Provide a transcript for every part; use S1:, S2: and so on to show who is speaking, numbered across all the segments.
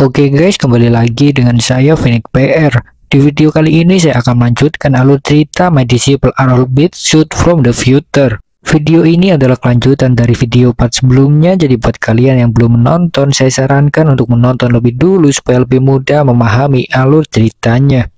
S1: Oke guys, kembali lagi dengan saya Phoenix PR. Di video kali ini saya akan melanjutkan alur cerita My Disciple Are All Beat Shoot from the Future. Video ini adalah kelanjutan dari video part sebelumnya, jadi buat kalian yang belum menonton, saya sarankan untuk menonton lebih dulu supaya lebih mudah memahami alur ceritanya.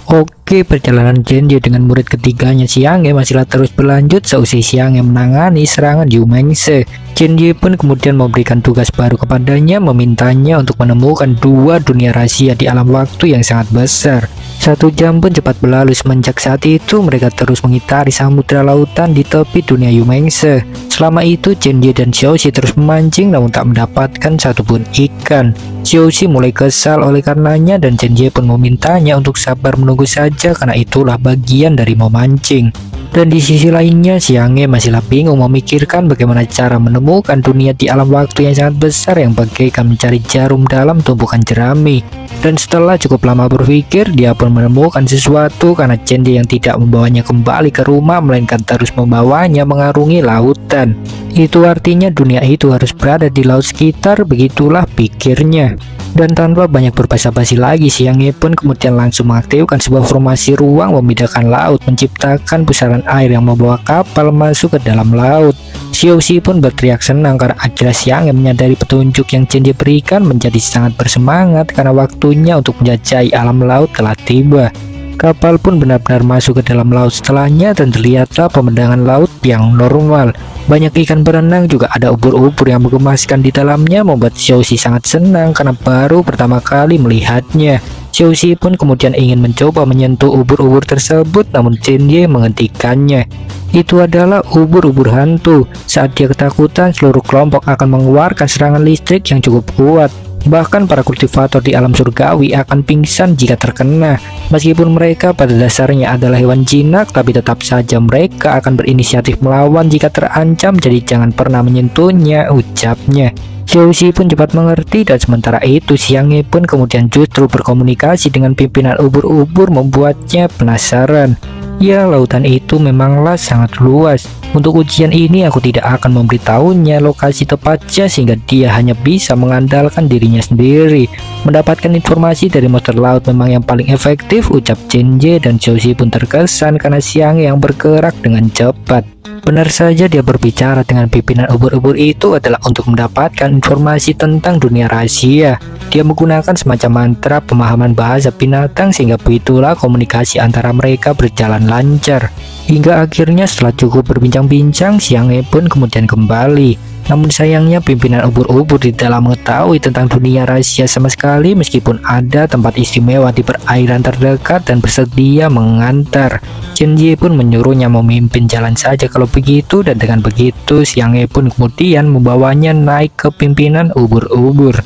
S1: Oke, perjalanan Cenji dengan murid ketiganya Xianghe masihlah terus berlanjut seusai Xianghe menangani serangan Yu Mengse. Cenji pun kemudian memberikan tugas baru kepadanya, memintanya untuk menemukan dua dunia rahasia di alam waktu yang sangat besar. 1 jam pun cepat berlalu semenjak saat itu mereka terus mengitari samudra lautan di tepi dunia Yu Mengse. Selama itu Cenji dan Xiaoxi terus memancing namun tak mendapatkan satupun ikan. Xiaoxi mulai kesal oleh karenanya dan Cenji pun memintanya untuk sabar menunggu saja karena itulah bagian dari memancing. Dan di sisi lainnya Xianghe masihlah bingung memikirkan bagaimana cara menemukan dunia di alam waktu yang sangat besar yang bagaikan mencari jarum dalam tumpukan jerami. Dan setelah cukup lama berpikir, dia pun menemukan sesuatu karena Cenji yang tidak membawanya kembali ke rumah melainkan terus membawanya mengarungi lautan. Itu artinya dunia itu harus berada di laut sekitar, begitulah pikirnya. Dan tanpa banyak berbasa-basi lagi, Xianghe pun kemudian langsung mengaktifkan sebuah formasi ruang memindahkan laut, menciptakan pusaran air yang membawa kapal masuk ke dalam laut. Xiaoxi pun berteriak senang karena akhirnya Xianghe menyadari petunjuk yang Cenji berikan, menjadi sangat bersemangat karena waktunya untuk menjelajahi alam laut telah tiba. Kapal pun benar-benar masuk ke dalam laut setelahnya dan terlihatlah pemandangan laut yang normal. Banyak ikan berenang, juga ada ubur-ubur yang menggemaskan di dalamnya, membuat Xiaoxi sangat senang karena baru pertama kali melihatnya. Xiaoxi pun kemudian ingin mencoba menyentuh ubur-ubur tersebut namun Cenji menghentikannya. Itu adalah ubur-ubur hantu. Saat dia ketakutan, seluruh kelompok akan mengeluarkan serangan listrik yang cukup kuat. Bahkan para kultivator di alam surgawi akan pingsan jika terkena. Meskipun mereka pada dasarnya adalah hewan jinak, tapi tetap saja mereka akan berinisiatif melawan jika terancam, jadi jangan pernah menyentuhnya, ucapnya. Xiaoxi pun cepat mengerti dan sementara itu Xianghe pun kemudian justru berkomunikasi dengan pimpinan ubur-ubur, membuatnya penasaran. Ya, lautan itu memanglah sangat luas. Untuk ujian ini aku tidak akan memberitahunya lokasi tepatnya sehingga dia hanya bisa mengandalkan dirinya sendiri. Mendapatkan informasi dari monster laut memang yang paling efektif, ucap Cenji, dan Xiaoxi pun terkesan karena Xianghe yang bergerak dengan cepat. Benar saja, dia berbicara dengan pimpinan ubur-ubur itu adalah untuk mendapatkan informasi tentang dunia rahasia. Dia menggunakan semacam mantra pemahaman bahasa binatang sehingga begitulah komunikasi antara mereka berjalan lancar. Hingga akhirnya setelah cukup berbincang-bincang, Xianghe pun kemudian kembali. Namun sayangnya pimpinan ubur-ubur tidak mengetahui tentang dunia rahasia sama sekali, meskipun ada tempat istimewa di perairan terdekat dan bersedia mengantar. Cenji pun menyuruhnya memimpin jalan saja kalau begitu, dan dengan begitu Xianghe pun kemudian membawanya naik ke pimpinan ubur-ubur.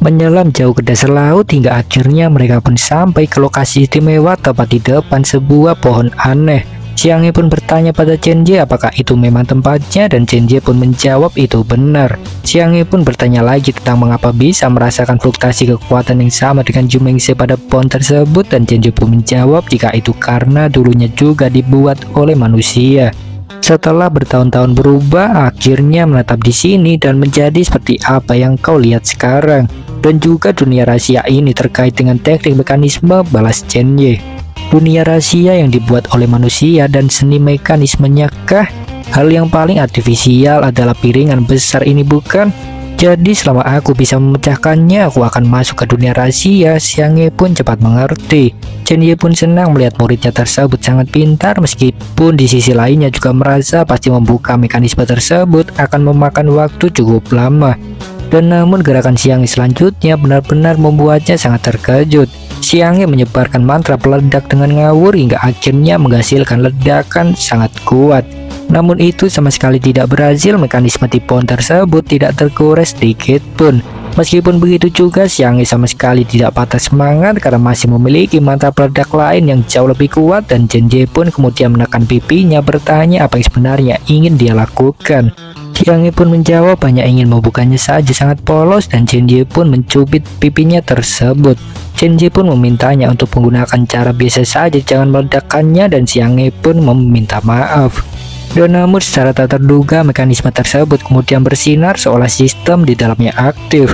S1: Menyelam jauh ke dasar laut hingga akhirnya mereka pun sampai ke lokasi istimewa tepat di depan sebuah pohon aneh. Xianghe pun bertanya pada Cenji apakah itu memang tempatnya dan Cenji pun menjawab itu benar. Xianghe pun bertanya lagi tentang mengapa bisa merasakan fluktuasi kekuatan yang sama dengan Yu Mengse pada pohon tersebut dan Cenji pun menjawab jika itu karena dulunya juga dibuat oleh manusia. Setelah bertahun-tahun berubah, akhirnya menetap di sini dan menjadi seperti apa yang kau lihat sekarang. Dan juga dunia rahasia ini terkait dengan teknik mekanisme, balas Cenji. Dunia rahasia yang dibuat oleh manusia dan seni mekanismenya kah? Hal yang paling artifisial adalah piringan besar ini, bukan? Jadi selama aku bisa memecahkannya, aku akan masuk ke dunia rahasia. Xianghe pun cepat mengerti. Cenji pun senang melihat muridnya tersebut sangat pintar, meskipun di sisi lainnya juga merasa pasti membuka mekanisme tersebut akan memakan waktu cukup lama. Dan namun gerakan Xianghe selanjutnya benar-benar membuatnya sangat terkejut. Xianghe menyebarkan mantra peledak dengan ngawur hingga akhirnya menghasilkan ledakan sangat kuat. Namun itu sama sekali tidak berhasil, mekanisme di pohon tersebut tidak tergores sedikit pun. Meskipun begitu juga Xianghe sama sekali tidak patah semangat karena masih memiliki mantra peledak lain yang jauh lebih kuat, dan Cenji pun kemudian menekan pipinya bertanya apa yang sebenarnya ingin dia lakukan. Xianghe pun menjawab hanya ingin membukanya saja sangat polos, dan Cenji pun mencubit pipinya tersebut. Cenji pun memintanya untuk menggunakan cara biasa saja, jangan meledakkannya, dan Xianghe pun meminta maaf. Dan namun secara tak terduga mekanisme tersebut kemudian bersinar seolah sistem di dalamnya aktif.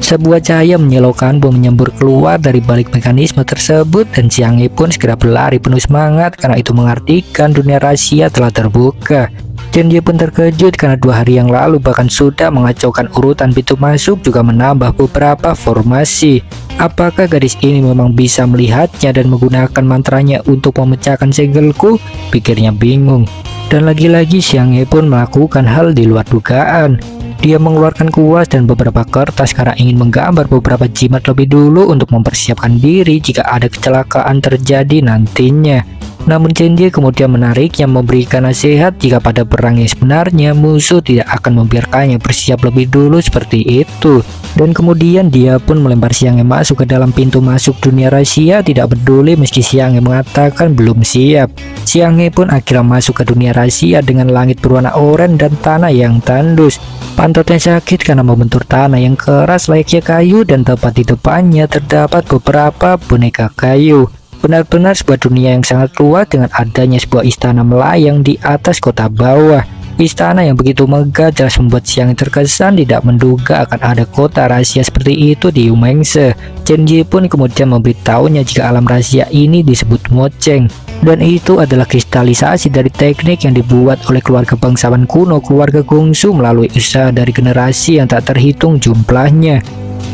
S1: Sebuah cahaya menyilaukan bom menyembur keluar dari balik mekanisme tersebut, dan Xianghe pun segera berlari penuh semangat karena itu mengartikan dunia rahasia telah terbuka. Chen Jie pun terkejut karena 2 hari yang lalu bahkan sudah mengacaukan urutan pintu masuk juga menambah beberapa formasi. Apakah gadis ini memang bisa melihatnya dan menggunakan mantranya untuk memecahkan segelku? Pikirnya bingung. Dan lagi-lagi Xianghe pun melakukan hal di luar dugaan. Dia mengeluarkan kuas dan beberapa kertas karena ingin menggambar beberapa jimat lebih dulu untuk mempersiapkan diri jika ada kecelakaan terjadi nantinya. Namun Chen Jie kemudian menariknya, memberikan nasihat jika pada perang yang sebenarnya musuh tidak akan membiarkannya bersiap lebih dulu seperti itu. Dan kemudian dia pun melempar Xianghe masuk ke dalam pintu masuk dunia rahasia, tidak peduli meski Xianghe mengatakan belum siap. Xianghe pun akhirnya masuk ke dunia rahasia dengan langit berwarna oranye dan tanah yang tandus. Pantatnya sakit karena membentur tanah yang keras layaknya kayu, dan tepat di depannya terdapat beberapa boneka kayu. Benar-benar sebuah dunia yang sangat luas dengan adanya sebuah istana melayang di atas kota bawah. Istana yang begitu megah jelas membuat Xianghe terkesan tidak menduga akan ada kota rahasia seperti itu di Yumengse. Chen Jie pun kemudian memberitahunya jika alam rahasia ini disebut Mocheng, dan itu adalah kristalisasi dari teknik yang dibuat oleh keluarga bangsawan kuno, keluarga Gongsu, melalui usaha dari generasi yang tak terhitung jumlahnya.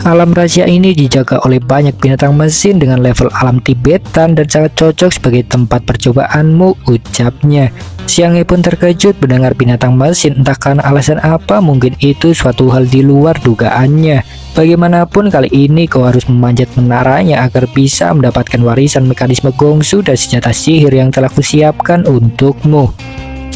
S1: Alam rahasia ini dijaga oleh banyak binatang mesin dengan level alam Tibetan dan sangat cocok sebagai tempat percobaanmu, ucapnya. Xianghe pun terkejut mendengar binatang mesin, entah karena alasan apa, mungkin itu suatu hal di luar dugaannya. Bagaimanapun kali ini kau harus memanjat menaranya agar bisa mendapatkan warisan mekanisme Gongsu dan senjata sihir yang telah kusiapkan untukmu.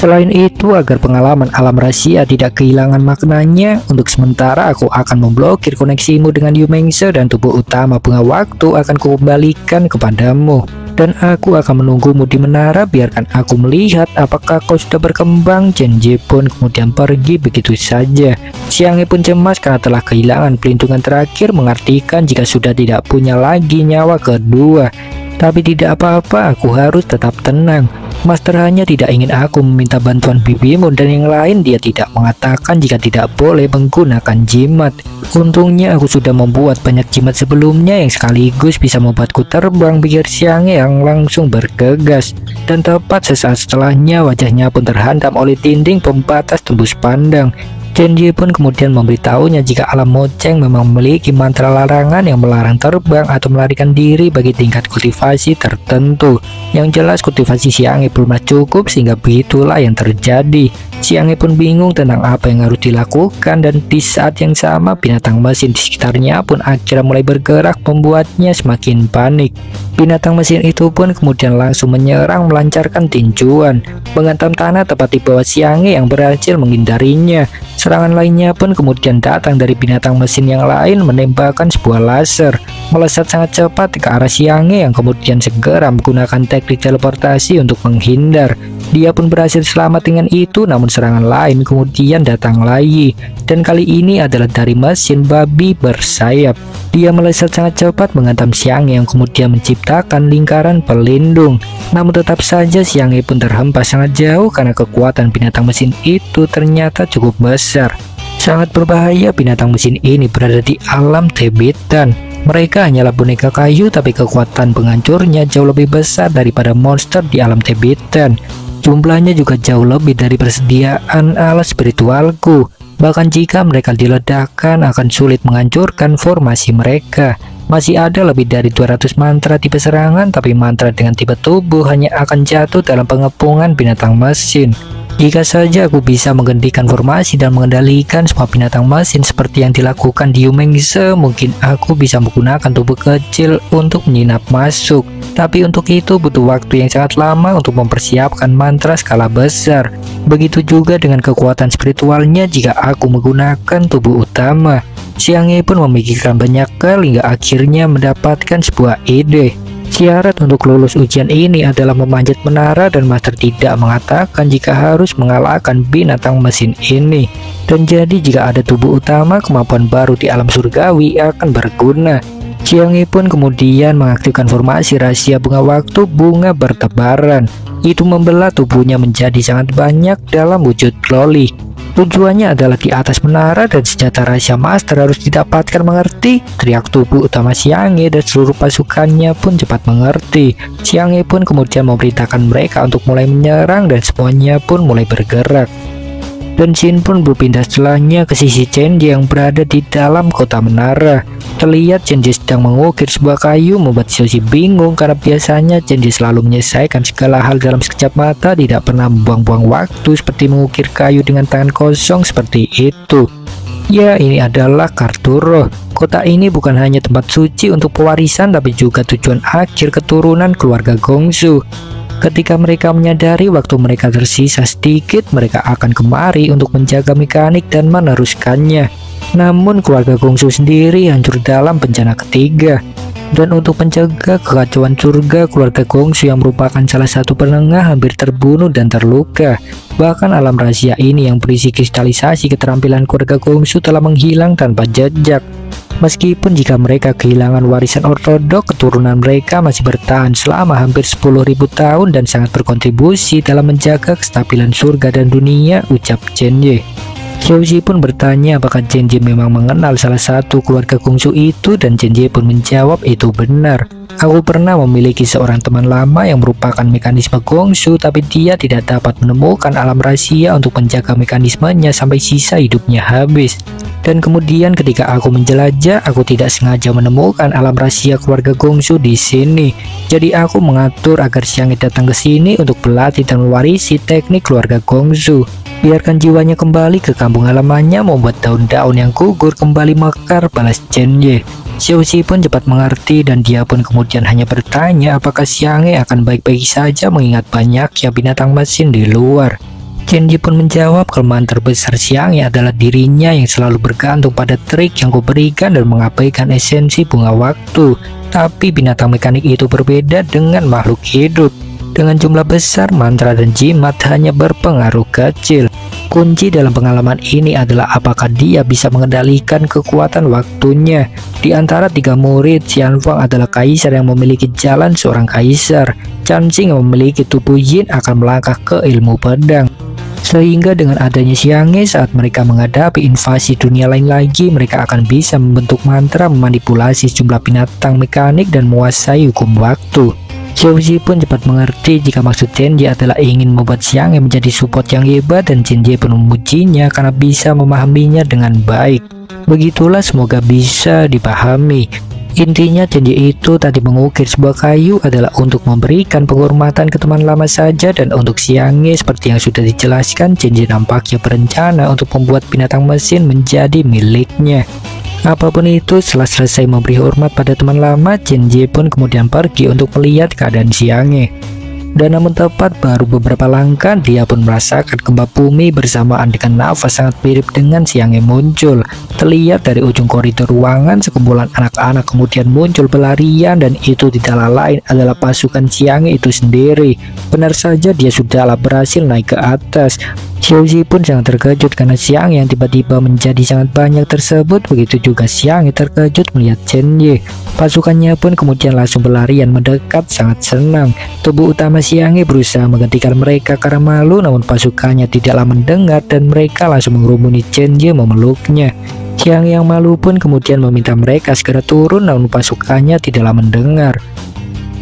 S1: Selain itu, agar pengalaman alam rahasia tidak kehilangan maknanya, untuk sementara aku akan memblokir koneksimu dengan Yumengse dan tubuh utama bunga waktu akan kukembalikan kepadamu. Dan aku akan menunggumu di menara, biarkan aku melihat apakah kau sudah berkembang. Chen Jie pun kemudian pergi begitu saja. Xianghe pun cemas karena telah kehilangan pelindungan terakhir, mengartikan jika sudah tidak punya lagi nyawa kedua. Tapi tidak apa-apa, aku harus tetap tenang. Master hanya tidak ingin aku meminta bantuan bibimu dan yang lain. Dia tidak mengatakan jika tidak boleh menggunakan jimat. Untungnya aku sudah membuat banyak jimat sebelumnya yang sekaligus bisa membuatku terbang, pikir Xianghe yang langsung bergegas. Dan tepat sesaat setelahnya wajahnya pun terhantam oleh dinding pembatas tembus pandang. Chen Jie pun kemudian memberitahunya jika alam Mocheng memang memiliki mantra larangan yang melarang terbang atau melarikan diri bagi tingkat kultivasi tertentu. Yang jelas kultivasi Xianghe belumlah cukup sehingga begitulah yang terjadi. Xianghe pun bingung tentang apa yang harus dilakukan, dan di saat yang sama binatang mesin di sekitarnya pun akhirnya mulai bergerak, membuatnya semakin panik. Binatang mesin itu pun kemudian langsung menyerang, melancarkan tinjuan, menghantam tanah tepat di bawah Xianghe yang berhasil menghindarinya. Serangan lainnya pun kemudian datang dari binatang mesin yang lain, menembakkan sebuah laser melesat sangat cepat ke arah Xianghe yang kemudian segera menggunakan teknik teleportasi untuk menghindar. Dia pun berhasil selamat dengan itu, namun serangan lain kemudian datang lagi, dan kali ini adalah dari mesin babi bersayap. Dia melesat sangat cepat menghantam Xianghe yang kemudian menciptakan lingkaran pelindung. Namun tetap saja Xianghe pun terhempas sangat jauh karena kekuatan binatang mesin itu ternyata cukup besar. Sangat berbahaya binatang mesin ini berada di alam Tibetan. Mereka hanyalah boneka kayu, tapi kekuatan penghancurnya jauh lebih besar daripada monster di alam Tibetan. Jumlahnya juga jauh lebih dari persediaan alat spiritualku. Bahkan jika mereka diledakkan akan sulit menghancurkan formasi mereka. Masih ada lebih dari 200 mantra tipe serangan, tapi mantra dengan tipe tubuh hanya akan jatuh dalam pengepungan binatang mesin. Jika saja aku bisa menghentikan formasi dan mengendalikan semua binatang mesin seperti yang dilakukan di Yumengse, mungkin aku bisa menggunakan tubuh kecil untuk menyelinap masuk. Tapi untuk itu butuh waktu yang sangat lama untuk mempersiapkan mantra skala besar. Begitu juga dengan kekuatan spiritualnya jika aku menggunakan tubuh utama. Xianghe pun memikirkan banyak hal hingga akhirnya mendapatkan sebuah ide. Syarat untuk lulus ujian ini adalah memanjat menara, dan Master tidak mengatakan jika harus mengalahkan binatang mesin ini. Dan jadi jika ada tubuh utama, kemampuan baru di alam surgawi akan berguna. Xianghe pun kemudian mengaktifkan formasi rahasia bunga waktu bunga bertebaran. Itu membelah tubuhnya menjadi sangat banyak dalam wujud loli. Tujuannya adalah di atas menara dan senjata rahasia master harus didapatkan, mengerti? Teriak tubuh utama Xianghe dan seluruh pasukannya pun cepat mengerti. Xianghe pun kemudian memerintahkan mereka untuk mulai menyerang dan semuanya pun mulai bergerak. Dan Jin pun berpindah setelahnya ke sisi Cenji yang berada di dalam kota menara. Terlihat Cenji sedang mengukir sebuah kayu, membuat Xiaoxi bingung karena biasanya Cenji selalu menyelesaikan segala hal dalam sekejap mata, tidak pernah membuang-buang waktu seperti mengukir kayu dengan tangan kosong seperti itu. Ya, ini adalah kartu roh. Kota ini bukan hanya tempat suci untuk pewarisan, tapi juga tujuan akhir keturunan keluarga Gongsu. Ketika mereka menyadari waktu mereka tersisa sedikit, mereka akan kemari untuk menjaga mekanik dan meneruskannya. Namun keluarga Gongsu sendiri hancur dalam bencana ketiga. Dan untuk mencegah kekacauan surga, keluarga Gongsu yang merupakan salah satu penengah hampir terbunuh dan terluka. Bahkan alam rahasia ini yang berisi kristalisasi keterampilan keluarga Gongsu telah menghilang tanpa jejak. Meskipun jika mereka kehilangan warisan ortodok, keturunan mereka masih bertahan selama hampir 10.000 tahun dan sangat berkontribusi dalam menjaga kestabilan surga dan dunia, ucap Cenji. Xiaoxi pun bertanya apakah Cenji memang mengenal salah satu keluarga Gongsu itu, dan Cenji pun menjawab itu benar. Aku pernah memiliki seorang teman lama yang merupakan mekanisme Gongsu, tapi dia tidak dapat menemukan alam rahasia untuk menjaga mekanismenya sampai sisa hidupnya habis. Dan kemudian ketika aku menjelajah, aku tidak sengaja menemukan alam rahasia keluarga Gongsu di sini. Jadi aku mengatur agar Xianghe datang ke sini untuk berlatih dan mewarisi teknik keluarga Gongsu. Biarkan jiwanya kembali ke kampung halamannya, membuat daun-daun yang gugur kembali mekar, balas Cenji. Xiaoxi pun cepat mengerti dan dia pun kemudian hanya bertanya apakah Xianghe akan baik-baik saja mengingat banyaknya binatang mesin di luar. Cenji pun menjawab kelemahan terbesar Xianghe adalah dirinya yang selalu bergantung pada trik yang kuberikan dan mengabaikan esensi bunga waktu. Tapi binatang mekanik itu berbeda dengan makhluk hidup. Dengan jumlah besar, mantra dan jimat hanya berpengaruh kecil. Kunci dalam pengalaman ini adalah apakah dia bisa mengendalikan kekuatan waktunya. Di antara 3 murid, Xianfang adalah kaisar yang memiliki jalan seorang kaisar. Chanxing yang memiliki tubuh yin akan melangkah ke ilmu pedang. Sehingga dengan adanya Xianghe, saat mereka menghadapi invasi dunia lain lagi, mereka akan bisa membentuk mantra, memanipulasi sejumlah binatang mekanik dan menguasai hukum waktu. Xiaoxi pun cepat mengerti jika maksud Cenji adalah ingin membuat Xianghe menjadi support yang hebat, dan Cenji pun memujinya karena bisa memahaminya dengan baik. Begitulah, semoga bisa dipahami. Intinya Cenji itu tadi mengukir sebuah kayu adalah untuk memberikan penghormatan ke teman lama saja, dan untuk Xianghe seperti yang sudah dijelaskan, Cenji nampaknya berencana untuk membuat binatang mesin menjadi miliknya. Apapun itu, setelah selesai memberi hormat pada teman lama, Cenji pun kemudian pergi untuk melihat keadaan Xianghe. Dan namun tepat baru beberapa langkah, dia pun merasakan gempa bumi bersamaan dengan nafas sangat mirip dengan Xianghe muncul. Terlihat dari ujung koridor ruangan, sekumpulan anak-anak kemudian muncul berlarian, dan itu tidaklah lain adalah pasukan Xianghe itu sendiri. Benar saja, dia sudahlah berhasil naik ke atas. Xiaoxi pun sangat terkejut karena Xianghe yang tiba-tiba menjadi sangat banyak tersebut. Begitu juga Xianghe terkejut melihat Cenji. Pasukannya pun kemudian langsung berlarian mendekat sangat senang. Tubuh utama Xianghe berusaha menghentikan mereka karena malu, namun pasukannya tidaklah mendengar dan mereka langsung mengerumuni Cenji memeluknya. Xianghe yang malu pun kemudian meminta mereka segera turun, namun pasukannya tidaklah mendengar.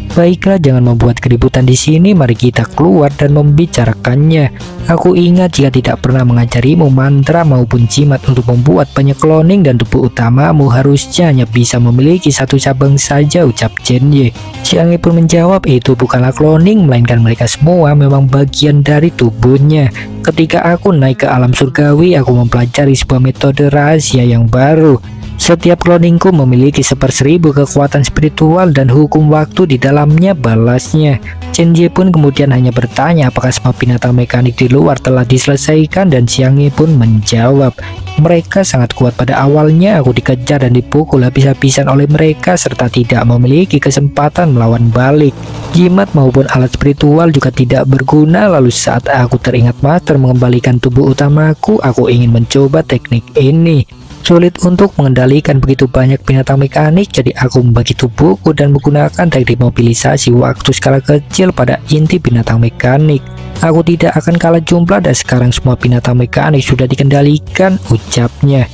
S1: Baiklah, jangan membuat keributan di sini, mari kita keluar dan membicarakannya. Aku ingat jika tidak pernah mengajarimu mantra maupun jimat untuk membuat banyak cloning, dan tubuh utamamu harusnya hanya bisa memiliki satu cabang saja, ucap Cenji. Xianghe pun menjawab itu bukanlah cloning, melainkan mereka semua memang bagian dari tubuhnya. Ketika aku naik ke alam surgawi, aku mempelajari sebuah metode rahasia yang baru. Setiap cloningku memiliki 1/1000 kekuatan spiritual dan hukum waktu di dalamnya, balasnya. Cenji pun kemudian hanya bertanya apakah semua binatang mekanik di luar telah diselesaikan, dan Xianghe pun menjawab, mereka sangat kuat pada awalnya, aku dikejar dan dipukul habis-habisan oleh mereka serta tidak memiliki kesempatan melawan balik. Jimat maupun alat spiritual juga tidak berguna, lalu saat aku teringat master mengembalikan tubuh utamaku, aku ingin mencoba teknik ini. Sulit untuk mengendalikan begitu banyak binatang mekanik, jadi aku membagi tubuhku dan menggunakan teknik mobilisasi waktu skala kecil pada inti binatang mekanik. Aku tidak akan kalah jumlah dan sekarang semua binatang mekanik sudah dikendalikan, ucapnya.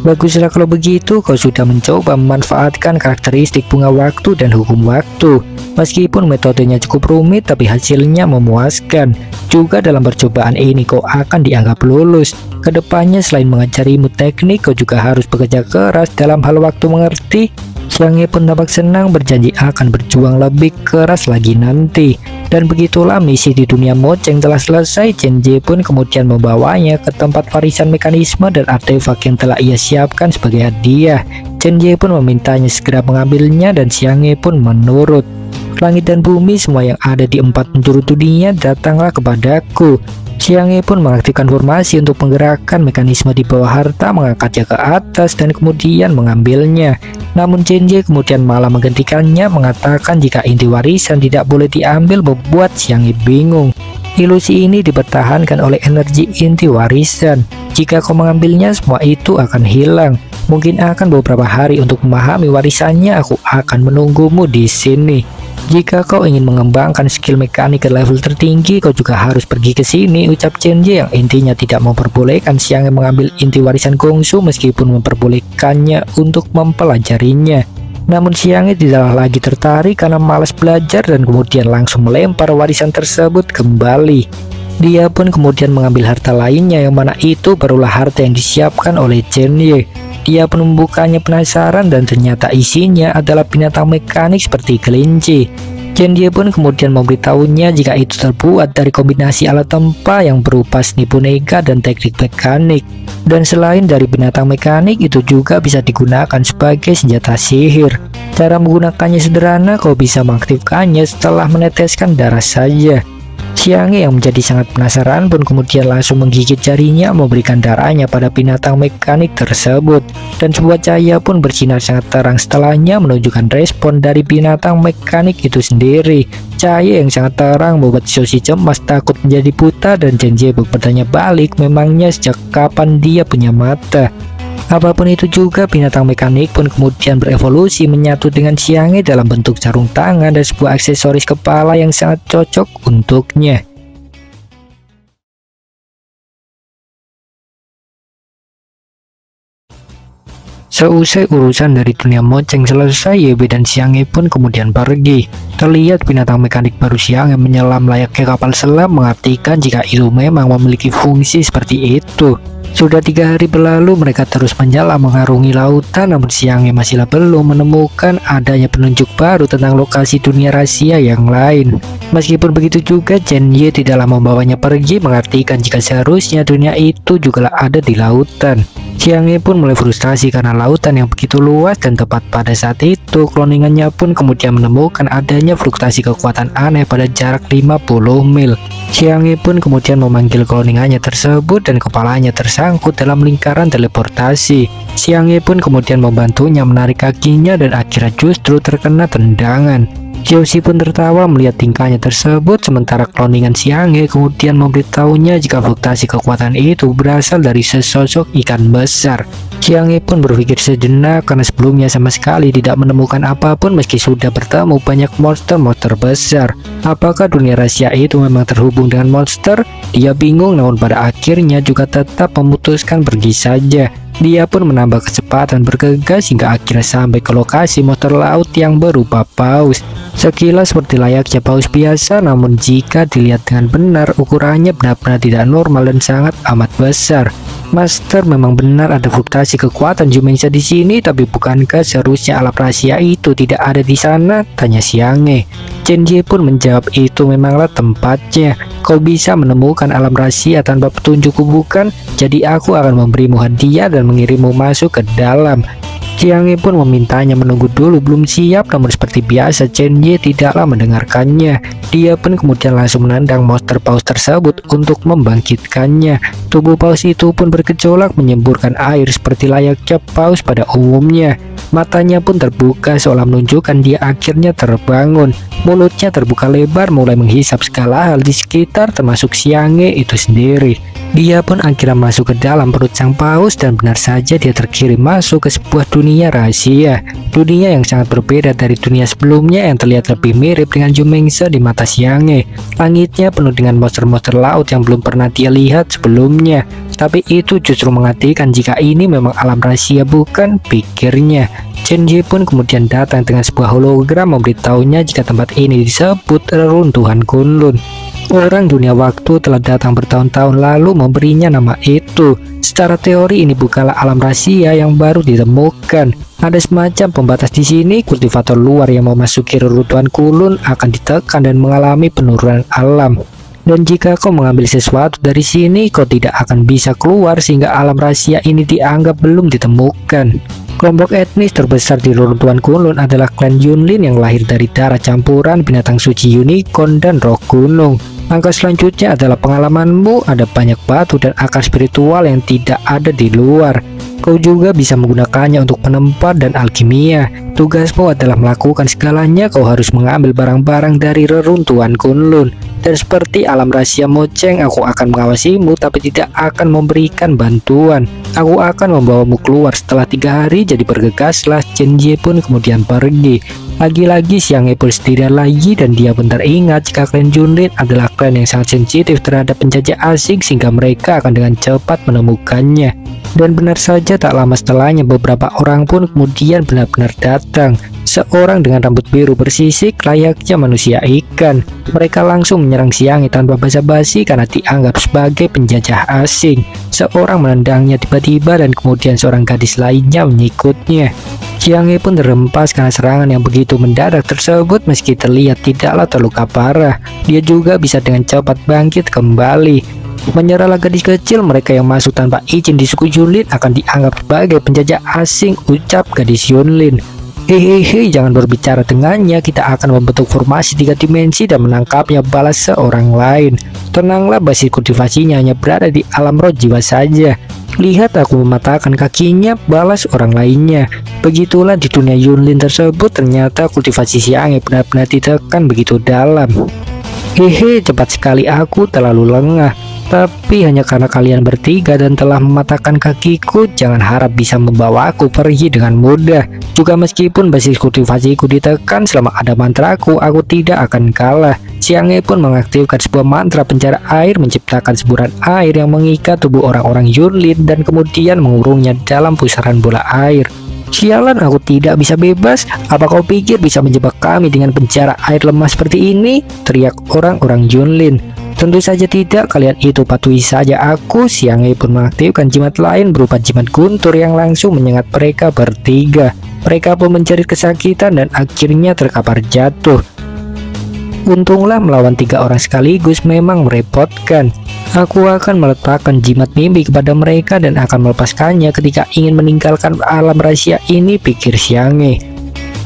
S1: Baguslah kalau begitu, kau sudah mencoba memanfaatkan karakteristik bunga waktu dan hukum waktu. Meskipun metodenya cukup rumit, tapi hasilnya memuaskan. Juga dalam percobaan ini kau akan dianggap lulus. Kedepannya selain mengajarimu teknik, kau juga harus bekerja keras dalam hal waktu, mengerti? Xianghe pun tampak senang, berjanji akan berjuang lebih keras lagi nanti. Dan begitulah misi di dunia moceng telah selesai. Chen-Jie pun kemudian membawanya ke tempat warisan mekanisme dan artefak yang telah ia siapkan sebagai hadiah. Chen-Jie pun memintanya segera mengambilnya dan Xianghe pun menurut. Langit dan bumi, semua yang ada di 4 penjuru dunia, datanglah kepadaku. Xianghe pun mengaktifkan formasi untuk menggerakkan mekanisme di bawah harta, mengangkatnya ke atas dan kemudian mengambilnya. Namun Chen-Jie kemudian malah menggantikannya, mengatakan jika inti warisan tidak boleh diambil, membuat Xianghe bingung. Ilusi ini dipertahankan oleh energi inti warisan. Jika kau mengambilnya, semua itu akan hilang. Mungkin akan beberapa hari untuk memahami warisannya. Aku akan menunggumu di sini. Jika kau ingin mengembangkan skill mekanik ke level tertinggi, kau juga harus pergi ke sini, ucap Chen-Jie yang intinya tidak memperbolehkan Xianghe mengambil inti warisan Gongsu meskipun memperbolehkannya untuk mempelajarinya. Namun Xianghe tidaklah lagi tertarik karena malas belajar dan kemudian langsung melempar warisan tersebut kembali. Dia pun kemudian mengambil harta lainnya, yang mana itu barulah harta yang disiapkan oleh Chen-Jie. Dia pun membukanya penasaran dan ternyata isinya adalah binatang mekanik seperti kelinci. Chen-Jie pun kemudian memberitahunya jika itu terbuat dari kombinasi alat tempa yang berupa seni boneka dan teknik mekanik. Dan selain dari binatang mekanik, itu juga bisa digunakan sebagai senjata sihir. Cara menggunakannya sederhana, kau bisa mengaktifkannya setelah meneteskan darah saja. Xianghe yang menjadi sangat penasaran pun kemudian langsung menggigit jarinya, memberikan darahnya pada binatang mekanik tersebut. Dan sebuah cahaya pun bersinar sangat terang setelahnya, menunjukkan respon dari binatang mekanik itu sendiri. Cahaya yang sangat terang membuat Xiaoxi cemas, takut menjadi buta, dan Chen-Jie bertanya balik, memangnya sejak kapan dia punya mata? Apapun itu juga, binatang mekanik pun kemudian berevolusi menyatu dengan Xianghe dalam bentuk sarung tangan dan sebuah aksesoris kepala yang sangat cocok untuknya. Seusai urusan dari dunia moceng selesai, Ye Wei dan Xianghe pun kemudian pergi. Terlihat binatang mekanik baru Xianghe menyelam layaknya kapal selam, mengartikan jika itu memang memiliki fungsi seperti itu. Sudah 3 hari berlalu, mereka terus menyelam mengarungi lautan, namun Xianghe masih belum menemukan adanya penunjuk baru tentang lokasi dunia rahasia yang lain. Meskipun begitu juga, Chen-Jie tidaklah membawanya pergi, mengartikan jika seharusnya dunia itu juga ada di lautan. Xianghe pun mulai frustasi karena lautan yang begitu luas, dan tepat pada saat itu cloningannya pun kemudian menemukan adanya fluktuasi kekuatan aneh pada jarak 50 mil. Xianghe pun kemudian memanggil cloningannya tersebut dan kepalanya tersangkut dalam lingkaran teleportasi. Xianghe pun kemudian membantunya menarik kakinya dan akhirnya justru terkena tendangan. Xiaoxi pun tertawa melihat tingkahnya tersebut, sementara cloningan Xianghe kemudian memberitahunya jika fluktuasi kekuatan itu berasal dari sesosok ikan besar. Xianghe pun berpikir sejenak karena sebelumnya sama sekali tidak menemukan apapun meski sudah bertemu banyak monster-monster besar. Apakah dunia rahasia itu memang terhubung dengan monster? Dia bingung, namun pada akhirnya juga tetap memutuskan pergi saja. Dia pun menambah kecepatan bergegas hingga akhirnya sampai ke lokasi monster laut yang berupa paus. Sekilas seperti layaknya paus biasa, namun jika dilihat dengan benar, ukurannya benar-benar tidak normal dan sangat amat besar. Master, memang benar ada fluktuasi kekuatan Jumensa di sini, tapi bukankah seharusnya alat rahasia itu tidak ada di sana? Tanya Xianghe. Chen-Jie pun menjawab, itu memanglah tempatnya. Kau bisa menemukan alam rahasia tanpa petunjukku bukan? Jadi aku akan memberimu hadiah dan mengirimmu masuk ke dalam. Xianghe pun memintanya menunggu dulu, belum siap, namun seperti biasa Chen-Jie tidaklah mendengarkannya. Dia pun kemudian langsung menendang monster paus tersebut untuk membangkitkannya. Tubuh paus itu pun bergejolak menyemburkan air seperti layaknya paus pada umumnya. Matanya pun terbuka seolah menunjukkan dia akhirnya terbangun. Mulutnya terbuka lebar mulai menghisap segala hal di sekitar termasuk Xianghe itu sendiri. Dia pun akhirnya masuk ke dalam perut sang paus dan benar saja dia terkirim masuk ke sebuah dunia rahasia. Dunia yang sangat berbeda dari dunia sebelumnya yang terlihat lebih mirip dengan Jumengse di mata Xianghe. Langitnya penuh dengan monster-monster laut yang belum pernah dia lihat sebelumnya. Tapi itu justru mengatakan jika ini memang alam rahasia bukan, pikirnya. Chen Ji pun kemudian datang dengan sebuah hologram memberitahunya jika tempat ini disebut reruntuhan Kunlun. Orang dunia waktu telah datang bertahun-tahun lalu memberinya nama itu. Secara teori ini bukanlah alam rahasia yang baru ditemukan. Ada semacam pembatas di sini. Kultivator luar yang memasuki reruntuhan Kunlun akan ditekan dan mengalami penurunan alam. Dan jika kau mengambil sesuatu dari sini, kau tidak akan bisa keluar sehingga alam rahasia ini dianggap belum ditemukan. Kelompok etnis terbesar di reruntuhan Kunlun adalah klan Yunlin yang lahir dari darah campuran binatang suci unicorn dan roh gunung. Langkah selanjutnya adalah pengalamanmu. Ada banyak batu dan akar spiritual yang tidak ada di luar. Kau juga bisa menggunakannya untuk penempat dan alkimia. Tugasmu adalah melakukan segalanya. Kau harus mengambil barang-barang dari reruntuhan Kunlun. Dan seperti alam rahasia Moceng, aku akan mengawasimu tapi tidak akan memberikan bantuan. Aku akan membawamu keluar setelah 3 hari, jadi bergegaslah. Chen Ji pun kemudian pergi. Lagi-lagi Xianghe sendirian lagi dan dia bentar ingat jika klan Yunlin adalah klan yang sangat sensitif terhadap penjajah asing sehingga mereka akan dengan cepat menemukannya. Dan benar saja tak lama setelahnya beberapa orang pun kemudian benar-benar datang. Seorang dengan rambut biru bersisik layaknya manusia ikan. Mereka langsung menyerang Xianghe tanpa basa-basi karena dianggap sebagai penjajah asing. Seorang menendangnya tiba-tiba dan kemudian seorang gadis lainnya mengikutnya. Xianghe pun terhempas karena serangan yang begitu mendadak tersebut. Meski terlihat tidaklah terluka parah, dia juga bisa dengan cepat bangkit kembali. Menyerahlah gadis kecil. Mereka yang masuk tanpa izin di suku Yunlin akan dianggap sebagai penjajah asing, ucap gadis Yunlin. Hehehe, jangan berbicara dengannya, kita akan membentuk formasi 3 dimensi dan menangkapnya, balas seorang lain. Tenanglah, basis kultivasinya hanya berada di alam roh jiwa saja. Lihat aku mematahkan kakinya, balas orang lainnya. Begitulah di dunia Yunlin tersebut, ternyata kultivasi Xianghe benar-benar ditekan begitu dalam. Hehe, cepat sekali, aku terlalu lengah. Tapi hanya karena kalian bertiga dan telah mematahkan kakiku, jangan harap bisa membawaku pergi dengan mudah. Juga meskipun basis kultivasiku ditekan, selama ada mantraku, aku tidak akan kalah. Xianghe pun mengaktifkan sebuah mantra penjara air, menciptakan semburan air yang mengikat tubuh orang-orang Yunlin dan kemudian mengurungnya dalam pusaran bola air. Sialan, aku tidak bisa bebas. Apa kau pikir bisa menjebak kami dengan penjara air lemah seperti ini? Teriak orang-orang Yunlin. Tentu saja tidak, kalian itu patuhi saja aku. Xianghe pun mengaktifkan jimat lain berupa jimat guntur yang langsung menyengat mereka bertiga. Mereka pun menjerit kesakitan dan akhirnya terkapar jatuh. Untunglah melawan 3 orang sekaligus memang merepotkan. Aku akan meletakkan jimat mimpi kepada mereka dan akan melepaskannya ketika ingin meninggalkan alam rahasia ini, pikir Xianghe.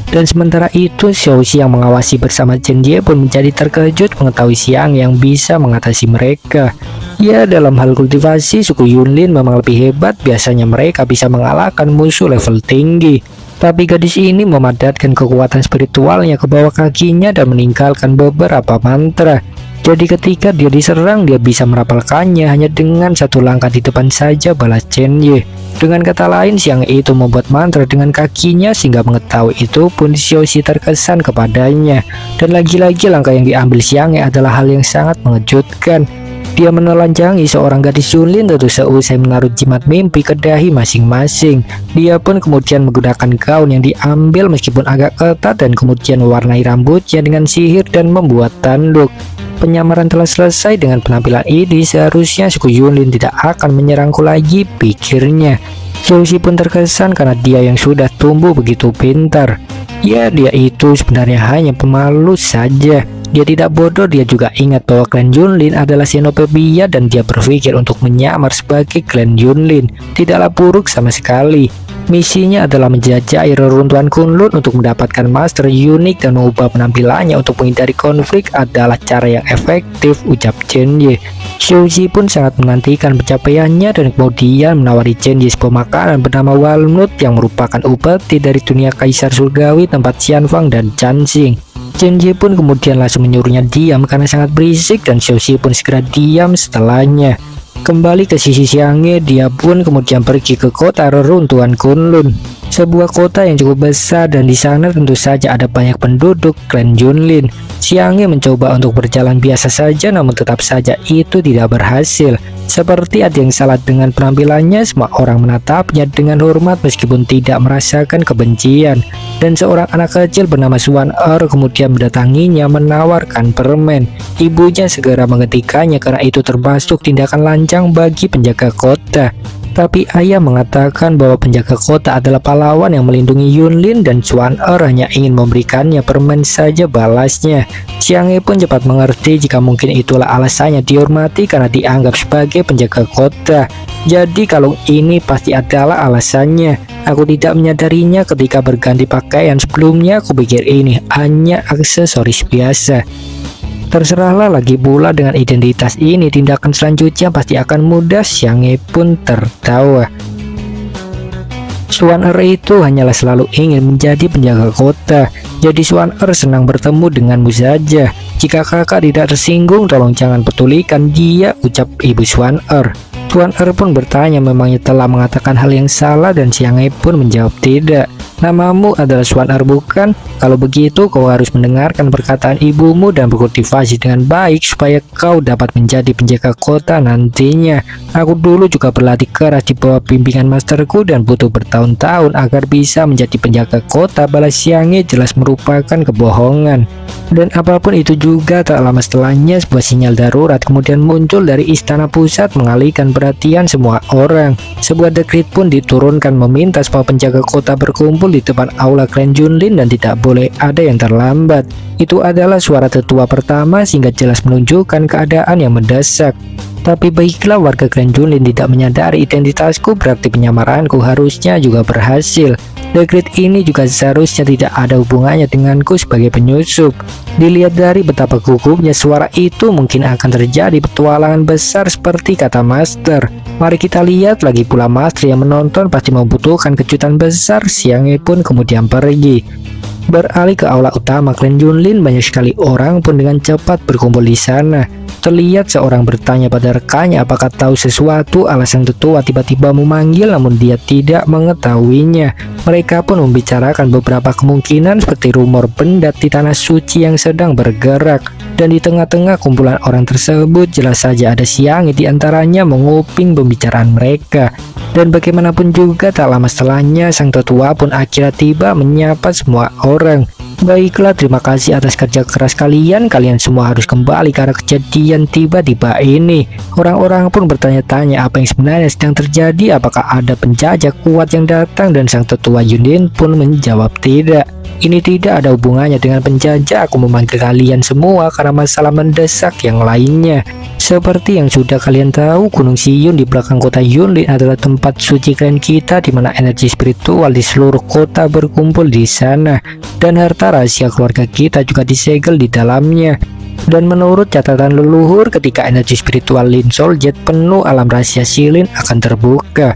S1: Dan sementara itu Xiaoxi yang mengawasi bersama Chen Jie pun menjadi terkejut mengetahui Xianghe yang bisa mengatasi mereka. Ya, dalam hal kultivasi suku Yunlin memang lebih hebat. Biasanya mereka bisa mengalahkan musuh level tinggi. Tapi gadis ini memadatkan kekuatan spiritualnya ke bawah kakinya dan meninggalkan beberapa mantra. Jadi ketika dia diserang, dia bisa merapalkannya hanya dengan 1 langkah di depan saja, balas Chen Ye. Dengan kata lain, Xianghe itu membuat mantra dengan kakinya sehingga mengetahui itu pun Xiaoxi terkesan kepadanya. Dan lagi-lagi langkah yang diambil Xianghe adalah hal yang sangat mengejutkan. Dia menelanjangi seorang gadis Yunlin tentu seusai menaruh jimat mimpi ke dahi masing-masing. Dia pun kemudian menggunakan gaun yang diambil meskipun agak ketat dan kemudian mewarnai rambutnya dengan sihir dan membuat tanduk. Penyamaran telah selesai. Dengan penampilan ini seharusnya suku Yunlin tidak akan menyerangku lagi, pikirnya. Xiaoxi pun terkesan karena dia yang sudah tumbuh begitu pintar. Ya, dia itu sebenarnya hanya pemalu saja. Dia tidak bodoh, dia juga ingat bahwa klan Yunlin adalah Xenophobia dan dia berpikir untuk menyamar sebagai klan Yunlin. Tidaklah buruk sama sekali. Misinya adalah menjajah reruntuhan Kunlun untuk mendapatkan master unik dan mengubah penampilannya untuk menghindari konflik adalah cara yang efektif, ucap Chen Ye. Xiaoxi pun sangat menantikan pencapaiannya dan kemudian menawari Chen Ye sebuah makanan bernama walnut yang merupakan upeti dari dunia kaisar surgawi tempat Xianfang dan Chanxing. Chen Ye pun kemudian langsung menyuruhnya diam karena sangat berisik dan Xiaoxi pun segera diam setelahnya. Kembali ke sisi siangnya, dia pun kemudian pergi ke kota reruntuhan Kunlun, sebuah kota yang cukup besar, dan di sana tentu saja ada banyak penduduk klan Yunlin. Siangnya mencoba untuk berjalan biasa saja, namun tetap saja itu tidak berhasil. Seperti ada yang salah dengan penampilannya, semua orang menatapnya dengan hormat meskipun tidak merasakan kebencian. Dan seorang anak kecil bernama Swan-er kemudian mendatanginya menawarkan permen. Ibunya segera menghentikannya karena itu termasuk tindakan lancang bagi penjaga kota. Tapi ayah mengatakan bahwa penjaga kota adalah pahlawan yang melindungi Yunlin, dan Swan-er hanya ingin memberikannya permen saja balasnya. Xianghe pun cepat mengerti jika mungkin itulah alasannya dihormati karena dianggap sebagai penjaga kota. Jadi kalung ini pasti adalah alasannya. Aku tidak menyadarinya ketika berganti pakaian sebelumnya. Aku pikir ini hanya aksesoris biasa. Terserahlah, lagi pula dengan identitas ini tindakan selanjutnya pasti akan mudah. Xianghe pun tertawa. Swan-er itu hanyalah selalu ingin menjadi penjaga kota. Jadi Swan-er senang bertemu denganmu saja. Jika kakak tidak tersinggung, tolong jangan pedulikan dia, ucap ibu Swan-er. Swan-er pun bertanya memangnya telah mengatakan hal yang salah, dan Xianghe pun menjawab tidak. Namamu adalah Swan-er bukan? Kalau begitu kau harus mendengarkan perkataan ibumu dan berkultivasi dengan baik supaya kau dapat menjadi penjaga kota nantinya. Aku dulu juga berlatih keras di bawah bimbingan masterku dan butuh bertahun-tahun agar bisa menjadi penjaga kota, balas Xianghe jelas merupakan kebohongan. Dan apapun itu juga, tak lama setelahnya sebuah sinyal darurat kemudian muncul dari istana pusat mengalihkan perhatian semua orang. Sebuah dekret pun diturunkan meminta semua penjaga kota berkumpul di depan aula klan Yunlin dan tidak boleh ada yang terlambat. Itu adalah suara tetua pertama sehingga jelas menunjukkan keadaan yang mendesak. Tapi baiklah, warga klan Yunlin tidak menyadari identitasku, berarti penyamaranku harusnya juga berhasil. Dekret ini juga seharusnya tidak ada hubungannya denganku sebagai penyusup. Dilihat dari betapa gugupnya suara itu, mungkin akan terjadi petualangan besar seperti kata Master. Mari kita lihat, lagi pula Master yang menonton pasti membutuhkan kejutan besar. Xianghe pun kemudian pergi. Beralih ke aula utama klan Yunlin, banyak sekali orang pun dengan cepat berkumpul di sana. Terlihat seorang bertanya pada rekannya apakah tahu sesuatu. Alasan tetua tiba-tiba memanggil namun dia tidak mengetahuinya. Mereka pun membicarakan beberapa kemungkinan seperti rumor benda di tanah suci yang sedang bergerak. Dan di tengah-tengah kumpulan orang tersebut jelas saja ada Xianghe di antaranya menguping pembicaraan mereka. Dan bagaimanapun juga tak lama setelahnya sang tetua pun akhirnya tiba menyapa semua orang. Baiklah, terima kasih atas kerja keras kalian. Kalian semua harus kembali karena kejadian tiba-tiba ini. Orang-orang pun bertanya-tanya apa yang sebenarnya sedang terjadi. Apakah ada penjajah kuat yang datang? Dan sang tetua Yunlin pun menjawab tidak. Ini tidak ada hubungannya dengan penjajah. Aku memanggil kalian semua karena masalah mendesak yang lainnya. Seperti yang sudah kalian tahu, Gunung Xiyun di belakang kota Yunlin adalah tempat suci klan kita, di mana energi spiritual di seluruh kota berkumpul di sana, dan harta rahasia keluarga kita juga disegel di dalamnya. Dan menurut catatan leluhur, ketika energi spiritual Lin Soul Jet penuh, alam rahasia Xilin akan terbuka.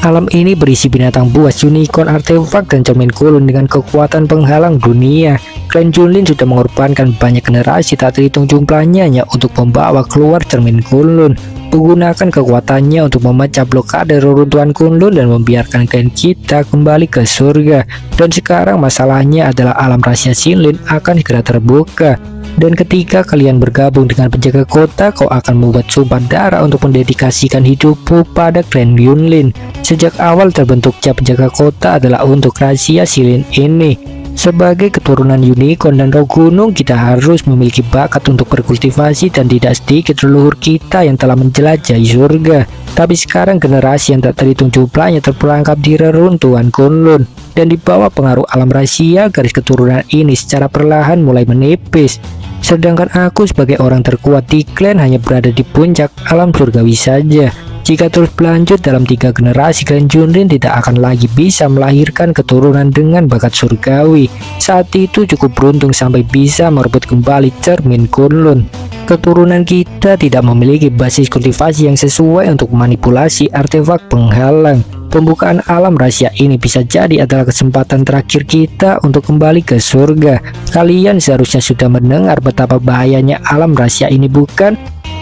S1: Alam ini berisi binatang buas, unicorn, artefak, dan cermin Kunlun dengan kekuatan penghalang dunia. Klan Yunlin sudah mengorbankan banyak generasi tak terhitung jumlahnya hanya untuk membawa keluar cermin Kunlun, menggunakan kekuatannya untuk memecah blokade reruntuhan Kunlun dan membiarkan klan kita kembali ke surga. Dan sekarang masalahnya adalah alam rahasia Xilin akan segera terbuka. Dan ketika kalian bergabung dengan penjaga kota, kau akan membuat sumpah darah untuk mendedikasikan hidupmu pada klan Yunlin. Sejak awal terbentuknya penjaga kota adalah untuk rahasia Xilin ini. Sebagai keturunan unicorn dan roh gunung, kita harus memiliki bakat untuk berkultivasi, dan tidak sedikit leluhur kita yang telah menjelajahi surga. Tapi sekarang generasi yang tak terhitung jumlahnya terperangkap di reruntuhan Kunlun. Dan di bawah pengaruh alam rahasia, garis keturunan ini secara perlahan mulai menipis. Sedangkan aku sebagai orang terkuat di klan hanya berada di puncak alam surgawi saja. Jika terus berlanjut, dalam 3 generasi klan Yunlin tidak akan lagi bisa melahirkan keturunan dengan bakat surgawi. Saat itu cukup beruntung sampai bisa merebut kembali cermin Kunlun. Keturunan kita tidak memiliki basis kultivasi yang sesuai untuk memanipulasi artefak penghalang. Pembukaan alam rahasia ini bisa jadi adalah kesempatan terakhir kita untuk kembali ke surga. Kalian seharusnya sudah mendengar betapa bahayanya alam rahasia ini, bukan?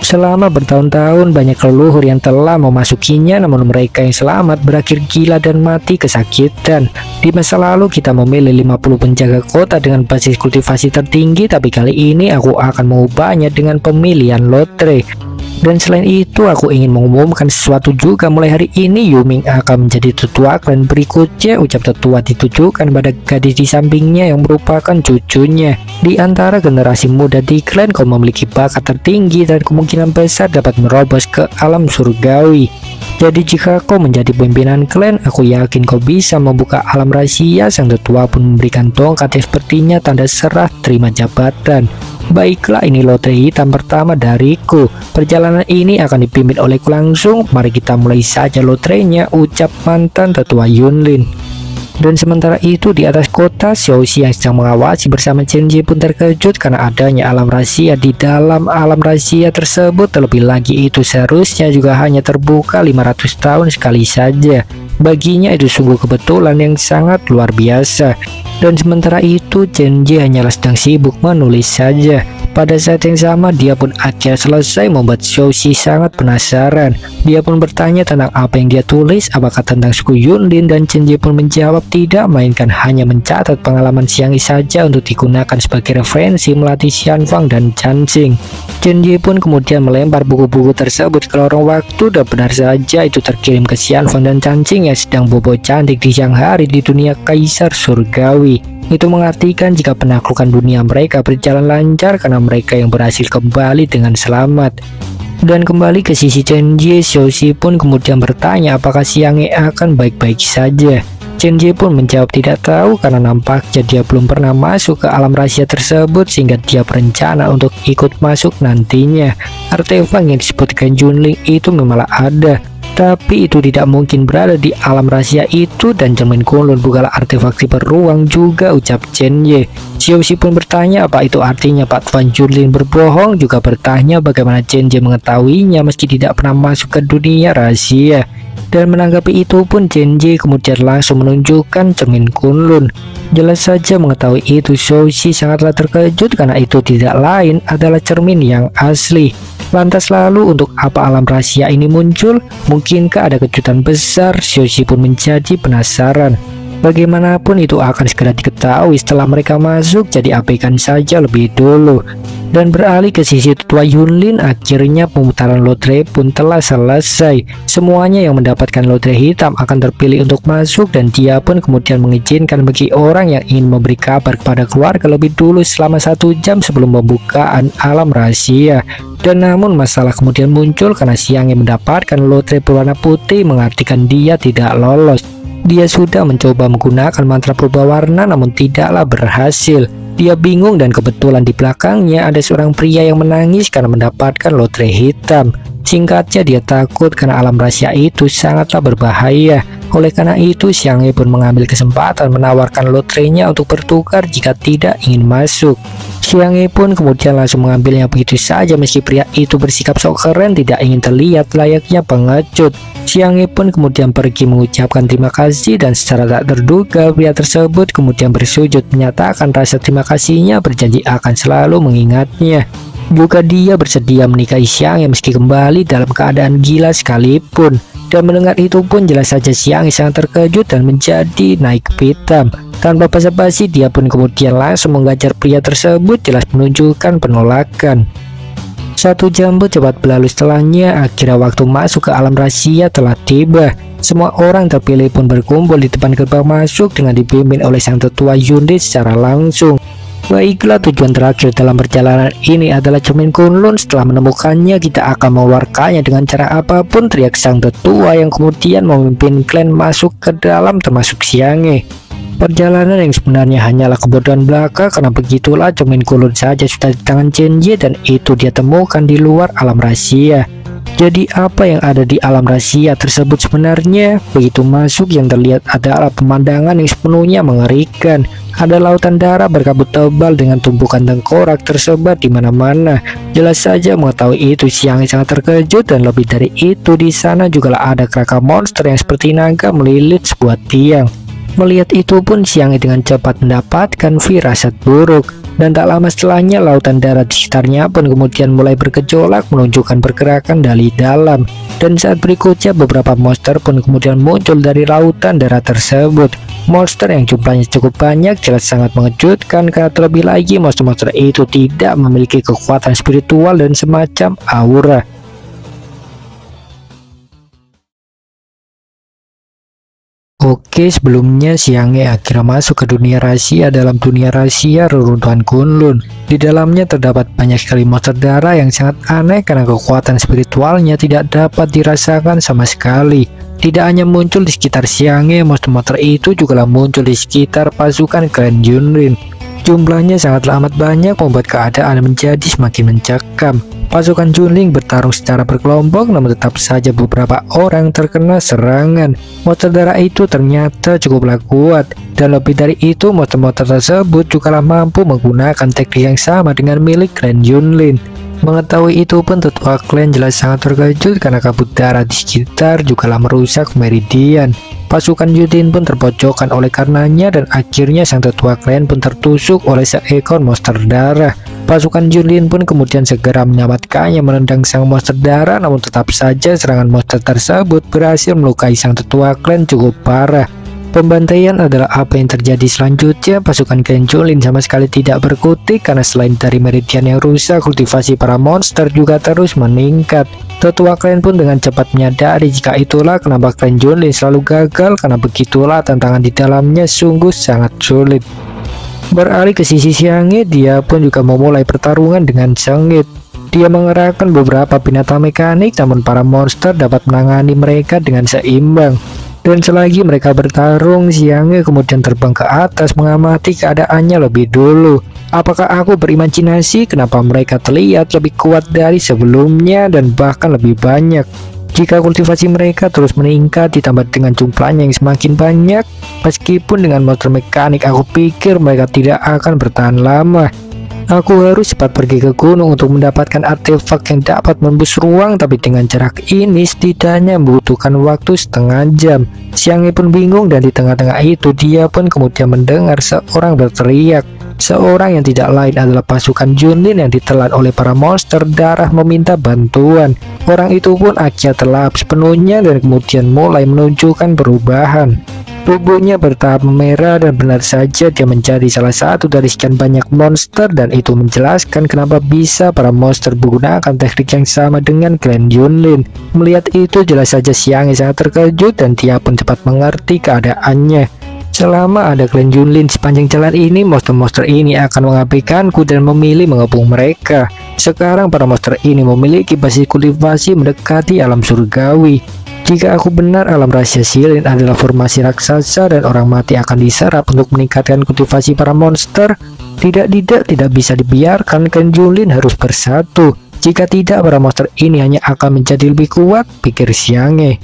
S1: Selama bertahun-tahun banyak leluhur yang telah memasukinya, namun mereka yang selamat berakhir gila dan mati kesakitan. Di masa lalu kita memilih 50 penjaga kota dengan basis kultivasi tertinggi, tapi kali ini aku akan mengubahnya dengan pemilihan lotre. Dan selain itu aku ingin mengumumkan sesuatu juga. Mulai hari ini Yu-Ming akan menjadi tetua klan berikutnya. Ucap tetua ditujukan pada gadis di sampingnya yang merupakan cucunya. Di antara generasi muda di klan, kau memiliki bakat tertinggi dan kemungkinan besar dapat merobos ke alam surgawi. Jadi jika kau menjadi pimpinan klan, aku yakin kau bisa membuka alam rahasia. Sang tetua pun memberikan tongkat yang sepertinya tanda serah terima jabatan. Baiklah, ini lotre hitam pertama dariku. Perjalanan ini akan dipimpin olehku langsung. Mari kita mulai saja lotrenya, ucap mantan tetua Yunlin. Dan sementara itu di atas kota, Xiaoxi yang sedang mengawasi bersama Chen Ji pun terkejut karena adanya alam rahasia di dalam alam rahasia tersebut. Terlebih lagi itu seharusnya juga hanya terbuka 500 tahun sekali saja. Baginya itu sungguh kebetulan yang sangat luar biasa. Dan sementara itu Chen Ji hanyalah sedang sibuk menulis saja. Pada saat yang sama dia pun akhirnya selesai, membuat Xiaoxi sangat penasaran. Dia pun bertanya tentang apa yang dia tulis, apakah tentang suku Yunlin, dan Chen Ji pun menjawab tidak, melainkan hanya mencatat pengalaman Xianghe saja untuk digunakan sebagai referensi melatih Xianfang dan Chanxing. Chen Ji pun kemudian melempar buku-buku tersebut ke lorong waktu, dan benar saja itu terkirim ke Xianfang dan Chanxing yang sedang bobo cantik di siang hari di dunia kaisar surgawi. Itu mengartikan jika penaklukan dunia mereka berjalan lancar karena mereka yang berhasil kembali dengan selamat. Dan kembali ke sisi Chen Ji, Xiaoxi pun kemudian bertanya apakah Xianghe akan baik-baik saja. Chen Ji pun menjawab tidak tahu karena nampaknya dia belum pernah masuk ke alam rahasia tersebut sehingga dia berencana untuk ikut masuk nantinya. Artefak yang disebutkan Junling itu memanglah ada, tapi itu tidak mungkin berada di alam rahasia itu, dan cermin Kunlun bukanlah artefak tipe ruang juga, ucap Chen Ye. Xiaoxi pun bertanya apa itu artinya Pak Tuan Junlin berbohong, juga bertanya bagaimana Chen Ye mengetahuinya meski tidak pernah masuk ke dunia rahasia. Dan menanggapi itu pun Chen Ye kemudian langsung menunjukkan cermin Kunlun. Jelas saja mengetahui itu Xiaoxi sangatlah terkejut karena itu tidak lain adalah cermin yang asli. Lantas lalu untuk apa alam rahasia ini muncul? Mungkinkah ada kejutan besar? Xiaoxi pun menjadi penasaran. Bagaimanapun itu akan segera diketahui setelah mereka masuk, jadi abaikan saja lebih dulu. Dan beralih ke sisi tetua Yunlin, akhirnya pemutaran lotre pun telah selesai. Semuanya yang mendapatkan lotre hitam akan terpilih untuk masuk, dan dia pun kemudian mengizinkan bagi orang yang ingin memberi kabar kepada keluarga lebih dulu selama 1 jam sebelum pembukaan alam rahasia. Dan namun masalah kemudian muncul karena Xianghe mendapatkan lotre berwarna putih, mengartikan dia tidak lolos. Dia sudah mencoba menggunakan mantra berubah warna namun tidaklah berhasil. Dia bingung dan kebetulan di belakangnya ada seorang pria yang menangis karena mendapatkan lotre hitam. Singkatnya dia takut karena alam rahasia itu sangatlah berbahaya. Oleh karena itu Xianghe pun mengambil kesempatan menawarkan lotrenya untuk bertukar jika tidak ingin masuk. Xianghe pun kemudian langsung mengambilnya begitu saja meski pria itu bersikap sok keren, tidak ingin terlihat layaknya pengecut. Xianghe pun kemudian pergi mengucapkan terima kasih, dan secara tak terduga pria tersebut kemudian bersujud menyatakan rasa terima kasihnya, berjanji akan selalu mengingatnya. Juga dia bersedia menikahi Xianghe meski kembali dalam keadaan gila sekalipun. Dan mendengar itu pun jelas saja Xianghe sangat terkejut dan menjadi naik pitam. Tanpa basa-basi dia pun kemudian langsung menggajar pria tersebut, jelas menunjukkan penolakan. 1 jam cepat berlalu setelahnya, akhirnya waktu masuk ke alam rahasia telah tiba. Semua orang terpilih pun berkumpul di depan gerbang masuk dengan dipimpin oleh sang tetua Yunlin secara langsung. Baiklah, tujuan terakhir dalam perjalanan ini adalah cermin Kunlun. Setelah menemukannya, kita akan mengeluarkannya dengan cara apapun, teriak sang tetua yang kemudian memimpin klan masuk ke dalam termasuk Xianghe. Perjalanan yang sebenarnya hanyalah kebodohan belaka, karena begitulah cermin Kunlun saja sudah di tangan Chen Ye, dan itu dia temukan di luar alam rahasia. Jadi apa yang ada di alam rahasia tersebut sebenarnya? Begitu masuk yang terlihat adalah pemandangan yang sepenuhnya mengerikan. Ada lautan darah berkabut tebal dengan tumpukan tengkorak tersebar di mana-mana. Jelas saja mengetahui itu Xianghe sangat terkejut, dan lebih dari itu di sana juga ada kerangka monster yang seperti naga melilit sebuah tiang. Melihat itu pun Xianghe dengan cepat mendapatkan firasat buruk. Dan tak lama setelahnya, lautan darat di sekitarnya pun kemudian mulai bergejolak menunjukkan pergerakan dari dalam. Dan saat berikutnya beberapa monster pun kemudian muncul dari lautan darat tersebut. Monster yang jumlahnya cukup banyak jelas sangat mengejutkan, karena terlebih lagi monster-monster itu tidak memiliki kekuatan spiritual dan semacam aura. Oke, sebelumnya Xianghe akhirnya masuk ke dunia rahasia. Dalam dunia rahasia reruntuhan Kunlun, di dalamnya terdapat banyak sekali monster darah yang sangat aneh karena kekuatan spiritualnya tidak dapat dirasakan sama sekali. Tidak hanya muncul di sekitar Xianghe, monster-monster itu juga muncul di sekitar pasukan klan Yunlin. Jumlahnya sangatlah amat banyak, membuat keadaan menjadi semakin mencekam. Pasukan Junling bertarung secara berkelompok, namun tetap saja beberapa orang terkena serangan. Monster darah itu ternyata cukuplah kuat, dan lebih dari itu monster-monster tersebut juga mampu menggunakan teknik yang sama dengan milik klan Yunlin. Mengetahui itu pun tetua klan jelas sangat terkejut karena kabut darah di sekitar juga merusak meridian. Pasukan Yunlin pun terpojokkan oleh karenanya, dan akhirnya sang tetua klan pun tertusuk oleh seekor monster darah. Pasukan Yunlin pun kemudian segera menyelamatkannya menendang sang monster darah, namun tetap saja serangan monster tersebut berhasil melukai sang tetua klan cukup parah. Pembantaian adalah apa yang terjadi selanjutnya. Pasukan klan Yunlin sama sekali tidak berkutik, karena selain dari meridian yang rusak, kultivasi para monster juga terus meningkat. Tetua klan pun dengan cepat menyadari jika itulah kenapa klan Yunlin selalu gagal, karena begitulah tantangan di dalamnya sungguh sangat sulit. Beralih ke sisi Xianghe, dia pun juga memulai pertarungan dengan sengit. Dia mengerahkan beberapa binatang mekanik, namun para monster dapat menangani mereka dengan seimbang. Dan selagi mereka bertarung, Xianghe kemudian terbang ke atas mengamati keadaannya lebih dulu. Apakah aku berimajinasi kenapa mereka terlihat lebih kuat dari sebelumnya dan bahkan lebih banyak? Jika kultivasi mereka terus meningkat ditambah dengan jumlahnya yang semakin banyak, meskipun dengan monster mekanik aku pikir mereka tidak akan bertahan lama. Aku harus cepat pergi ke gunung untuk mendapatkan artefak yang dapat membus ruang, tapi dengan jarak ini setidaknya membutuhkan waktu setengah jam. Xianghe pun bingung, dan di tengah-tengah itu dia pun kemudian mendengar seorang berteriak. Seorang yang tidak lain adalah pasukan Yunlin yang ditelan oleh para monster darah meminta bantuan. Orang itu pun akhirnya terlahap sepenuhnya dan kemudian mulai menunjukkan perubahan. Tubuhnya bertahap memerah, dan benar saja dia menjadi salah satu dari sekian banyak monster, dan itu menjelaskan kenapa bisa para monster menggunakan teknik yang sama dengan klan Yunlin. Melihat itu jelas saja Xianghe sangat terkejut, dan dia pun cepat mengerti keadaannya. Selama ada klan Yunlin sepanjang jalan ini, monster-monster ini akan mengabaikanku dan memilih mengepung mereka. Sekarang para monster ini memiliki basis kultivasi mendekati alam surgawi. Jika aku benar, alam rahasia Shilin adalah formasi raksasa dan orang mati akan diserap untuk meningkatkan kultivasi para monster. Tidak bisa dibiarkan klan Yunlin harus bersatu. Jika tidak, para monster ini hanya akan menjadi lebih kuat, pikir Xianghe.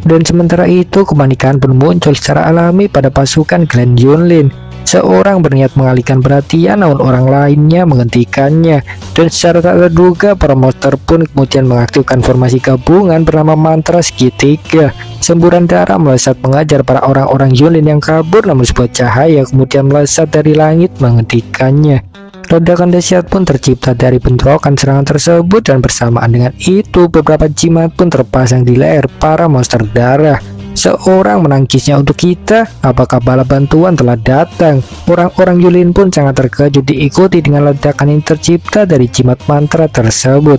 S1: Dan sementara itu kepanikan pun muncul secara alami pada pasukan klan Yunlin. Seorang berniat mengalihkan perhatian, namun orang lainnya menghentikannya. Dan secara tak terduga para monster pun kemudian mengaktifkan formasi gabungan bernama mantra segitiga. Semburan darah melesat mengajar para orang-orang Yunlin yang kabur, namun sebuah cahaya kemudian melesat dari langit menghentikannya. Ledakan dahsyat pun tercipta dari bentrokan serangan tersebut, dan bersamaan dengan itu beberapa jimat pun terpasang di leher para monster darah. Seorang menangisnya untuk kita, apakah bala bantuan telah datang? Orang-orang Yunlin pun sangat terkejut diikuti dengan ledakan yang tercipta dari jimat mantra tersebut.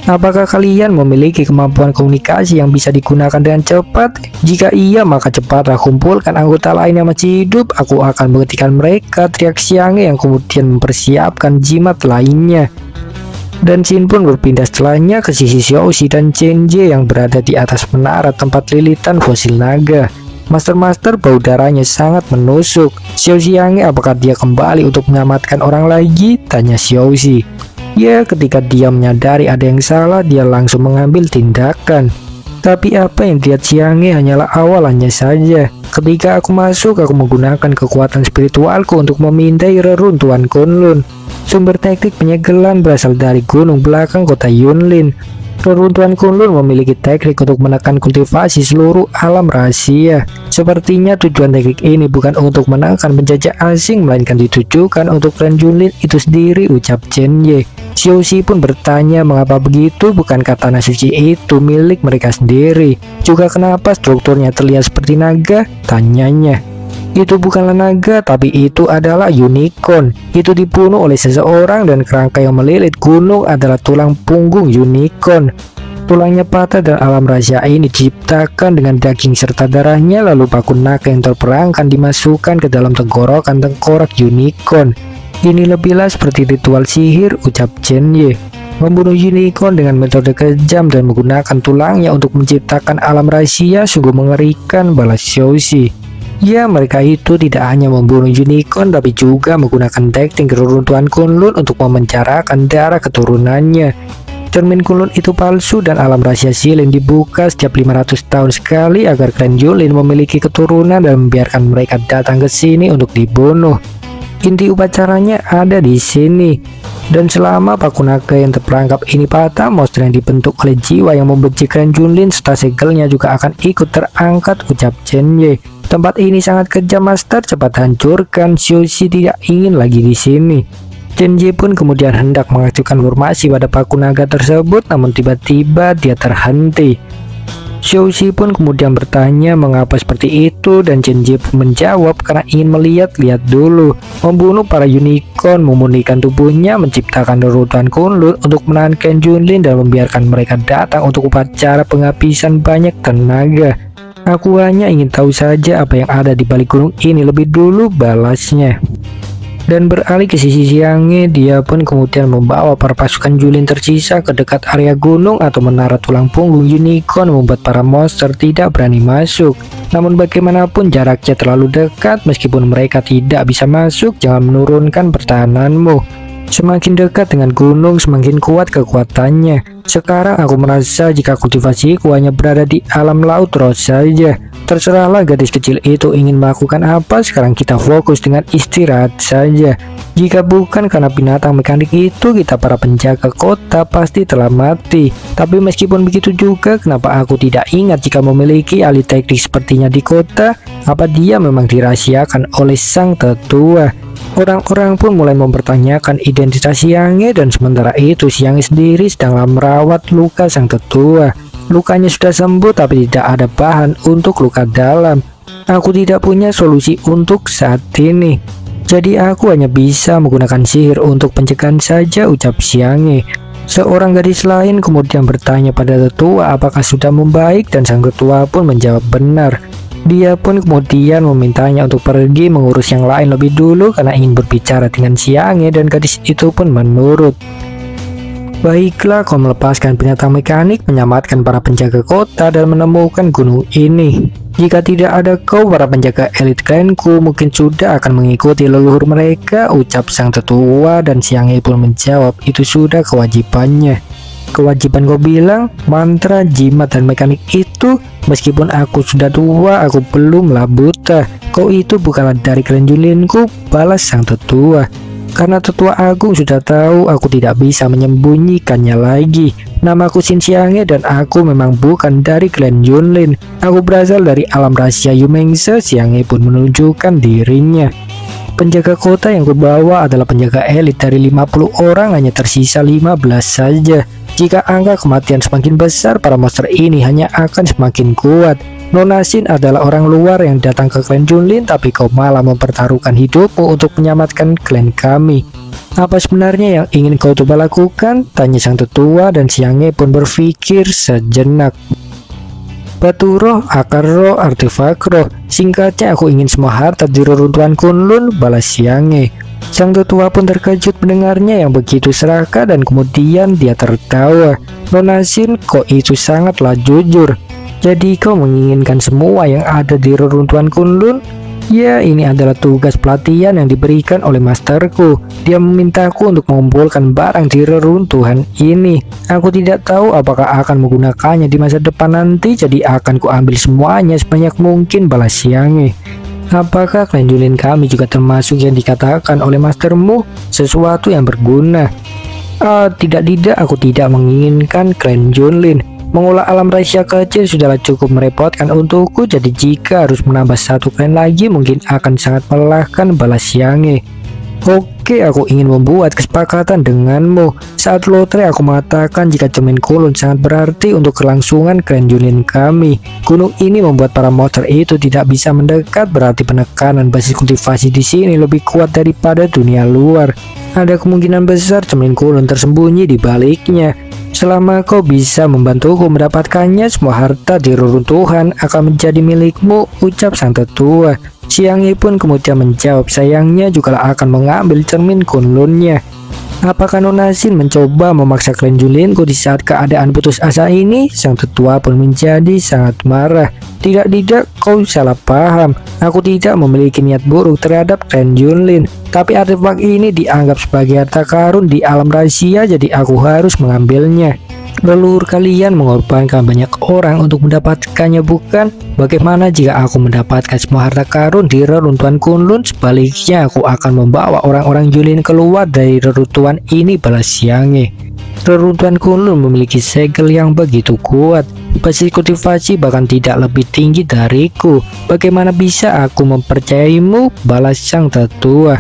S1: Apakah kalian memiliki kemampuan komunikasi yang bisa digunakan dengan cepat? Jika iya, maka cepatlah kumpulkan anggota lain yang masih hidup. Aku akan menghentikan mereka, teriak Xianghe yang kemudian mempersiapkan jimat lainnya. Dan Shin pun berpindah setelahnya ke sisi Xiaoxi dan Chenje yang berada di atas menara tempat lilitan fosil naga. Master-master bau darahnya sangat menusuk. Xiaoxianghe, apakah dia kembali untuk menyelamatkan orang lagi? Tanya Xiaoxi. Ya, ketika dia menyadari ada yang salah, dia langsung mengambil tindakan. Tapi apa yang dilihat Xianghe hanyalah awalannya saja. Ketika aku masuk, aku menggunakan kekuatan spiritualku untuk memindai reruntuhan Kunlun. Sumber teknik penyegelan berasal dari gunung belakang kota Yunlin. Reruntuhan Kunlun memiliki teknik untuk menekan kultivasi seluruh alam rahasia. Sepertinya tujuan teknik ini bukan untuk menekan penjajah asing, melainkan ditujukan untuk klan Junlin itu sendiri, ucap Chen Ye. Xiaoxi pun bertanya mengapa begitu, bukankah tanah suci itu milik mereka sendiri? Juga kenapa strukturnya terlihat seperti naga? Tanyanya. Itu bukanlah naga, tapi itu adalah unicorn. Itu dibunuh oleh seseorang dan kerangka yang melilit gunung adalah tulang punggung unicorn. Tulangnya patah dan alam rahasia ini diciptakan dengan daging serta darahnya, lalu paku naga yang terperangkan dimasukkan ke dalam tenggorokan tengkorak unicorn. Ini lebihlah seperti ritual sihir, ucap Chen Ye. Membunuh unicorn dengan metode kejam dan menggunakan tulangnya untuk menciptakan alam rahasia sungguh mengerikan, balas Xiaoxi. Ya, mereka itu tidak hanya membunuh unicorn tapi juga menggunakan teknik reruntuhan Kunlun untuk memenjarakan darah keturunannya. Cermin Kunlun itu palsu dan alam rahasia Xilin dibuka setiap 500 tahun sekali agar klan Junlin memiliki keturunan dan membiarkan mereka datang ke sini untuk dibunuh. Inti upacaranya ada di sini. Dan selama paku naga yang terperangkap ini patah, monster yang dibentuk oleh jiwa yang membenci klan Junlin serta segelnya juga akan ikut terangkat, ucap Chen Ye. Tempat ini sangat kejam, Master, cepat hancurkan. Xiaoxi tidak ingin lagi di sini. Chen Ye pun kemudian hendak mengajukan formasi pada paku naga tersebut, namun tiba-tiba dia terhenti. Xiaoxi pun kemudian bertanya mengapa seperti itu, dan Chen Ye pun menjawab karena ingin melihat-lihat dulu. Membunuh para unicorn, memurnikan tubuhnya, menciptakan reruntuhan Kunlun untuk menahan klan Junlin dan membiarkan mereka datang untuk upacara penghabisan banyak tenaga. Aku hanya ingin tahu saja apa yang ada di balik gunung ini lebih dulu, balasnya. Dan beralih ke sisi Xianghe, dia pun kemudian membawa para pasukan Junlin tersisa ke dekat area gunung atau menara tulang punggung unicorn, membuat para monster tidak berani masuk. Namun bagaimanapun jaraknya terlalu dekat, meskipun mereka tidak bisa masuk, jangan menurunkan pertahananmu. Semakin dekat dengan gunung, semakin kuat kekuatannya. Sekarang aku merasa jika kultivasiku hanya berada di alam laut terus saja. Terserahlah gadis kecil itu ingin melakukan apa, sekarang kita fokus dengan istirahat saja. Jika bukan karena binatang mekanik itu, kita para penjaga kota pasti telah mati. Tapi meskipun begitu juga, kenapa aku tidak ingat jika memiliki ahli teknik sepertinya di kota? Apa dia memang dirahasiakan oleh sang tetua? Orang-orang pun mulai mempertanyakan identitas Xianghe, dan sementara itu Xianghe sendiri sedanglah merawat luka sang tetua. Lukanya sudah sembuh tapi tidak ada bahan untuk luka dalam. Aku tidak punya solusi untuk saat ini. Jadi aku hanya bisa menggunakan sihir untuk pencegahan saja, ucap Xianghe. Seorang gadis lain kemudian bertanya pada tetua apakah sudah membaik, dan sang tetua pun menjawab benar. Dia pun kemudian memintanya untuk pergi mengurus yang lain lebih dulu karena ingin berbicara dengan Xianghe, dan gadis itu pun menurut. Baiklah, kau melepaskan binatang mekanik, menyelamatkan para penjaga kota, dan menemukan gunung ini. Jika tidak ada kau, para penjaga elit klanku mungkin sudah akan mengikuti leluhur mereka, ucap sang tetua, dan Xianghe pun menjawab itu sudah kewajibannya. Kewajiban kau bilang? Mantra, jimat, dan mekanik itu? Meskipun aku sudah tua, aku belumlah buta. Kau itu bukanlah dari klan Junlinku, balas sang tetua. Karena tetua agung sudah tahu, aku tidak bisa menyembunyikannya lagi. Namaku Xin Xianghe dan aku memang bukan dari klan Junlin. Aku berasal dari alam rahasia Yumengse. Xianghe pun menunjukkan dirinya. Penjaga kota yang kubawa adalah penjaga elit. Dari 50 orang hanya tersisa 15 saja. Jika angka kematian semakin besar, para monster ini hanya akan semakin kuat. Nona Xin adalah orang luar yang datang ke klan Junlin, tapi kau malah mempertaruhkan hidupmu untuk menyelamatkan klan kami. Apa sebenarnya yang ingin kau coba lakukan? Tanya sang tetua, dan Xianghe pun berpikir sejenak. Batu roh, akar roh, artefak roh. Singkatnya, aku ingin semua harta di reruntuhan Kunlun, balas Xianghe. Sang tetua pun terkejut mendengarnya yang begitu serakah, dan kemudian dia tertawa. Nona Xin, kok itu sangatlah jujur. Jadi kau menginginkan semua yang ada di reruntuhan Kunlun? Ya, ini adalah tugas pelatihan yang diberikan oleh masterku. Dia memintaku untuk mengumpulkan barang di reruntuhan ini. Aku tidak tahu apakah akan menggunakannya di masa depan nanti, jadi akan kuambil semuanya sebanyak mungkin, balas Xianghe. Apakah klan Junlin kami juga termasuk yang dikatakan oleh mastermu sesuatu yang berguna? Tidak, aku tidak menginginkan klan Junlin. Mengolah alam rahasia kecil sudahlah cukup merepotkan untukku, jadi jika harus menambah satu klan lagi mungkin akan sangat melelahkan, balas Xianghe. Oke, aku ingin membuat kesepakatan denganmu. Saat lotre aku mengatakan jika cermin kulon sangat berarti untuk kelangsungan klan Junlin kami. Gunung ini membuat para monster itu tidak bisa mendekat, berarti penekanan basis kultivasi di sini lebih kuat daripada dunia luar. Ada kemungkinan besar cermin kulon tersembunyi di baliknya. Selama kau bisa membantuku mendapatkannya, semua harta di reruntuhan akan menjadi milikmu, ucap sang tetua. Xianghe pun kemudian menjawab, sayangnya juga akan mengambil cermin kunlunnya. Apakah Nona Xin mencoba memaksa klan Junlinku di saat keadaan putus asa ini? Sang tetua pun menjadi sangat marah. Tidak, kau salah paham. Aku tidak memiliki niat buruk terhadap klan Junlin. Tapi artefak ini dianggap sebagai harta karun di alam rahasia, jadi aku harus mengambilnya. Leluhur kalian mengorbankan banyak orang untuk mendapatkannya, bukan? Bagaimana jika aku mendapatkan semua harta karun di reruntuhan Kunlun? Sebaliknya, aku akan membawa orang-orang Junlin keluar dari reruntuhan ini, balas Xianghe. Reruntuhan Kunlun memiliki segel yang begitu kuat. Basis kultivasi bahkan tidak lebih tinggi dariku. Bagaimana bisa aku mempercayaimu? Balas sang tetua.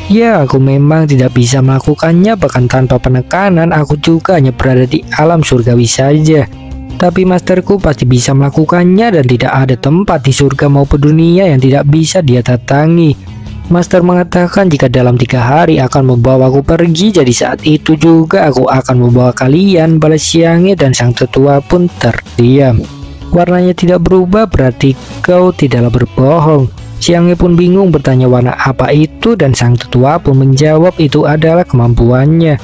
S1: Ya, aku memang tidak bisa melakukannya, bahkan tanpa penekanan aku juga hanya berada di alam surgawi saja. Tapi masterku pasti bisa melakukannya dan tidak ada tempat di surga maupun dunia yang tidak bisa dia datangi. Master mengatakan jika dalam 3 hari akan membawaku pergi, jadi saat itu juga aku akan membawa kalian, balas Xianghe, dan sang tetua pun terdiam. Warnanya tidak berubah, berarti kau tidaklah berbohong. Xianghe pun bingung bertanya warna apa itu, dan sang tetua pun menjawab itu adalah kemampuannya.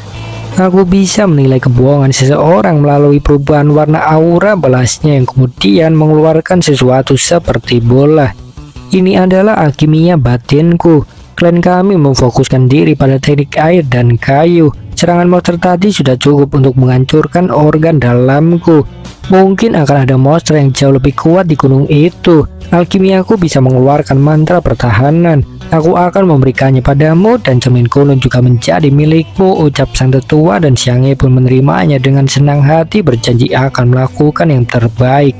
S1: Aku bisa menilai kebohongan seseorang melalui perubahan warna aura, balasnya, yang kemudian mengeluarkan sesuatu seperti bola. Ini adalah alkimia batinku. Klan kami memfokuskan diri pada teknik air dan kayu. Serangan monster tadi sudah cukup untuk menghancurkan organ dalamku. Mungkin akan ada monster yang jauh lebih kuat di gunung itu. Alkimiaku bisa mengeluarkan mantra pertahanan. Aku akan memberikannya padamu dan cermin kunlun juga menjadi milikmu, ucap sang tetua, dan Xianghe pun menerimanya dengan senang hati, berjanji akan melakukan yang terbaik.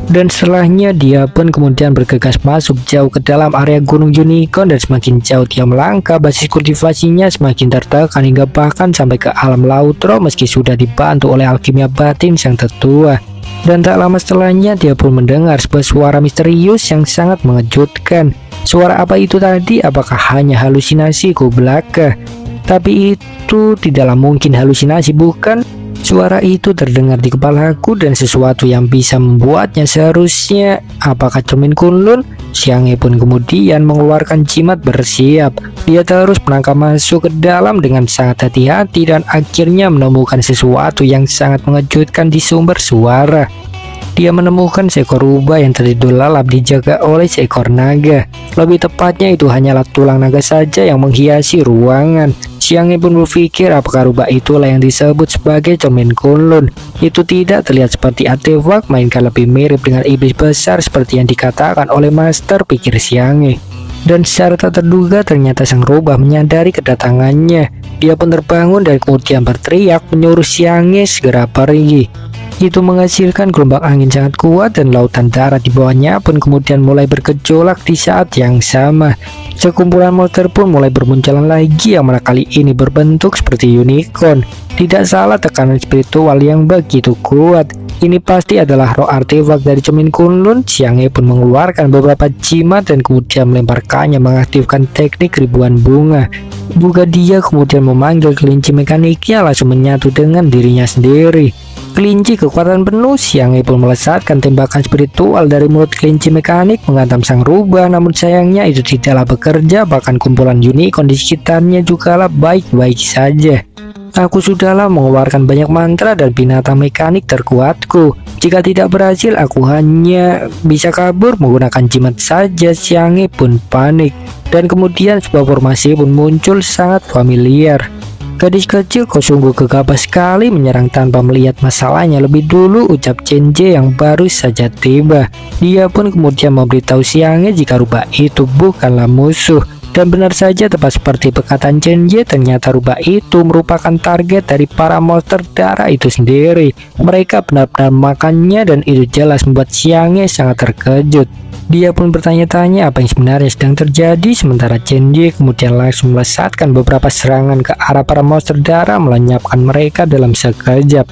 S1: Dan setelahnya dia pun kemudian bergegas masuk jauh ke dalam area Gunung Unicorn, dan semakin jauh dia melangkah basis kultivasinya semakin tertekan hingga bahkan sampai ke alam Lautro meski sudah dibantu oleh alkimia batin sang tetua. Dan tak lama setelahnya dia pun mendengar sebuah suara misterius yang sangat mengejutkan. Suara apa itu tadi? Apakah hanya halusinasiku belaka? Tapi itu tidaklah mungkin halusinasi, bukan? Suara itu terdengar di kepalaku dan sesuatu yang bisa membuatnya seharusnya. Apakah cermin kunlun? Xianghe pun kemudian mengeluarkan jimat bersiap. Dia terus melangkah masuk ke dalam dengan sangat hati-hati dan akhirnya menemukan sesuatu yang sangat mengejutkan di sumber suara. Dia menemukan seekor rubah yang tertidur lelap dijaga oleh seekor naga. Lebih tepatnya itu hanyalah tulang naga saja yang menghiasi ruangan. Xianghe pun berpikir apakah rubah itulah yang disebut sebagai cermin kunlun. Itu tidak terlihat seperti artefak, melainkan lebih mirip dengan iblis besar seperti yang dikatakan oleh master, pikir Xianghe. Dan secara tak terduga ternyata sang rubah menyadari kedatangannya. Dia pun terbangun dan kemudian berteriak menyuruh Xianghe segera pergi. Itu menghasilkan gelombang angin sangat kuat dan lautan darat di bawahnya pun kemudian mulai bergejolak di saat yang sama. Sekumpulan monster pun mulai bermunculan lagi yang mana kali ini berbentuk seperti unicorn. Tidak salah, tekanan spiritual yang begitu kuat. Ini pasti adalah roh artefak dari cermin kunlun. Xianghe pun mengeluarkan beberapa jimat dan kemudian melemparkannya mengaktifkan teknik ribuan bunga. Juga dia kemudian memanggil kelinci mekaniknya langsung menyatu dengan dirinya sendiri. Kelinci kekuatan penuh, Xianghe pun melesatkan tembakan spiritual dari mulut kelinci mekanik menghantam sang rubah, namun sayangnya itu tidaklah bekerja, bahkan kumpulan unicorn di sekitarnya jugalah baik-baik saja. Aku sudahlah mengeluarkan banyak mantra dan binatang mekanik terkuatku. Jika tidak berhasil, aku hanya bisa kabur menggunakan jimat saja. Xianghe pun panik. Dan kemudian sebuah formasi pun muncul sangat familiar. Gadis kecil, kau sungguh gegabah sekali menyerang tanpa melihat masalahnya lebih dulu, ucap Cenje yang baru saja tiba. Dia pun kemudian memberitahu Xianghe jika rubah itu bukanlah musuh. Dan benar saja, tepat seperti perkataan Chen-Ye, ternyata rubah itu merupakan target dari para monster darah itu sendiri. Mereka benar-benar makannya dan itu jelas membuat Xiang'e sangat terkejut. Dia pun bertanya-tanya apa yang sebenarnya sedang terjadi, sementara Chen-Ye kemudian langsung melesatkan beberapa serangan ke arah para monster darah, melenyapkan mereka dalam sekejap.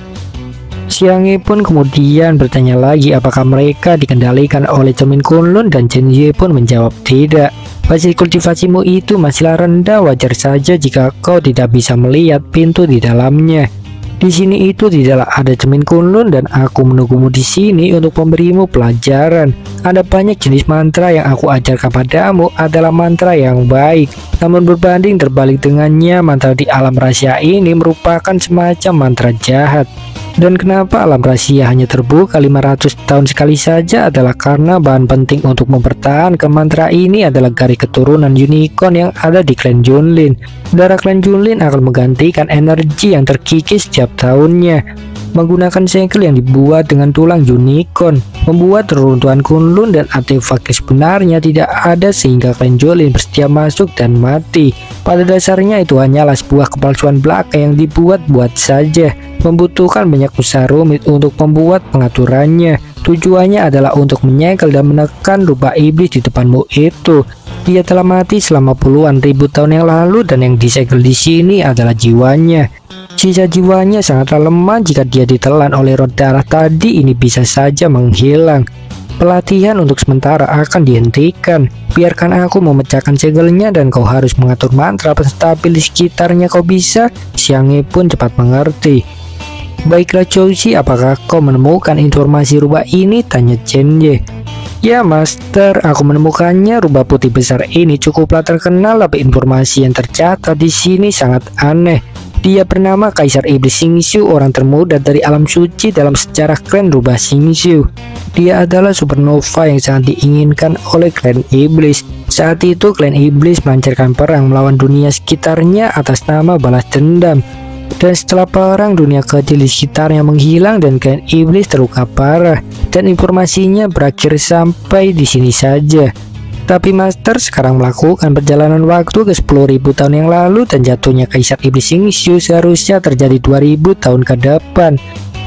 S1: Xiang'e pun kemudian bertanya lagi apakah mereka dikendalikan oleh cermin Kunlun, dan Chen-Ye pun menjawab tidak. Hasil kultivasimu itu masihlah rendah, wajar saja jika kau tidak bisa melihat pintu di dalamnya. Di sini itu tidaklah ada cermin Kunlun dan aku menunggumu di sini untuk memberimu pelajaran. Ada banyak jenis mantra yang aku ajarkan padamu adalah mantra yang baik. Namun berbanding terbalik dengannya, mantra di alam rahasia ini merupakan semacam mantra jahat. Dan kenapa alam rahasia hanya terbuka 500 tahun sekali saja adalah karena bahan penting untuk mempertahankan mantra ini adalah garis keturunan unicorn yang ada di klan Junlin. Darah klan Junlin akan menggantikan energi yang terkikis setiap tahunnya. Menggunakan segel yang dibuat dengan tulang unicorn, membuat reruntuhan Kunlun dan artefak sebenarnya tidak ada sehingga klan Junlin bersedia masuk dan mati. Pada dasarnya itu hanyalah sebuah kepalsuan belaka yang dibuat-buat saja, membutuhkan banyak usaha rumit untuk membuat pengaturannya. Tujuannya adalah untuk menyegel dan menekan rubah iblis di depanmu itu. Dia telah mati selama puluhan ribu tahun yang lalu dan yang disegel di sini adalah jiwanya. Sisa jiwanya sangatlah lemah, jika dia ditelan oleh roh darah tadi ini bisa saja menghilang. Pelatihan untuk sementara akan dihentikan. Biarkan aku memecahkan segelnya dan kau harus mengatur mantra penstabil di sekitarnya. Kau bisa? Xiang'e pun cepat mengerti. Baiklah Chouxi, apakah kau menemukan informasi rubah ini? Tanya Chen-Ye. Ya Master, aku menemukannya. Rubah putih besar ini cukuplah terkenal, tapi informasi yang tercatat di sini sangat aneh. Dia bernama Kaisar Iblis Xingqiu, orang termuda dari alam suci dalam sejarah klan rubah Xingqiu. Dia adalah supernova yang sangat diinginkan oleh klan iblis. Saat itu klan iblis melancarkan perang melawan dunia sekitarnya atas nama balas dendam. Dan setelah perang, dunia kecil di sekitarnya menghilang dan klan iblis terluka parah. Dan informasinya berakhir sampai di sini saja. Tapi Master sekarang melakukan perjalanan waktu ke 10.000 tahun yang lalu dan jatuhnya Kaisar Iblis Xingqiu seharusnya terjadi 2000 tahun ke depan.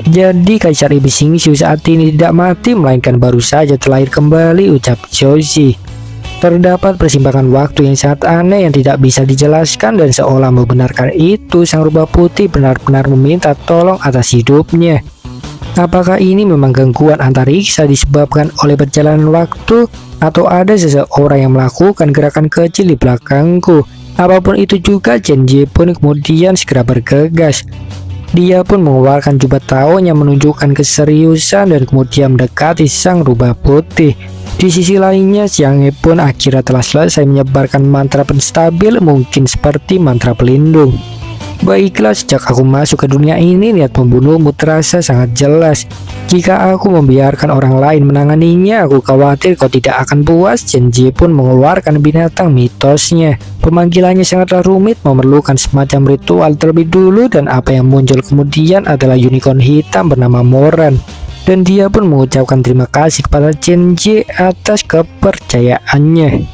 S1: Jadi Kaisar Iblis Xingqiu saat ini tidak mati melainkan baru saja terlahir kembali, ucap Chouxi. Terdapat persimpangan waktu yang sangat aneh yang tidak bisa dijelaskan, dan seolah membenarkan itu sang rubah putih benar-benar meminta tolong atas hidupnya. Apakah ini memang gangguan antariksa disebabkan oleh perjalanan waktu, atau ada seseorang yang melakukan gerakan kecil di belakangku? Apapun itu juga, Chen-Ye pun kemudian segera bergegas. Dia pun mengeluarkan jubah tahun yang menunjukkan keseriusan dan kemudian mendekati sang rubah putih. Di sisi lainnya, Xiang'e pun akhirnya telah selesai menyebarkan mantra penstabil, mungkin seperti mantra pelindung. Baiklah, sejak aku masuk ke dunia ini, niat membunuhmu terasa sangat jelas. Jika aku membiarkan orang lain menanganinya, aku khawatir kau tidak akan puas. Chen-Ye pun mengeluarkan binatang mitosnya. Pemanggilannya sangatlah rumit, memerlukan semacam ritual terlebih dulu, dan apa yang muncul kemudian adalah unicorn hitam bernama Moran. Dan dia pun mengucapkan terima kasih kepada Chen-Ye atas kepercayaannya.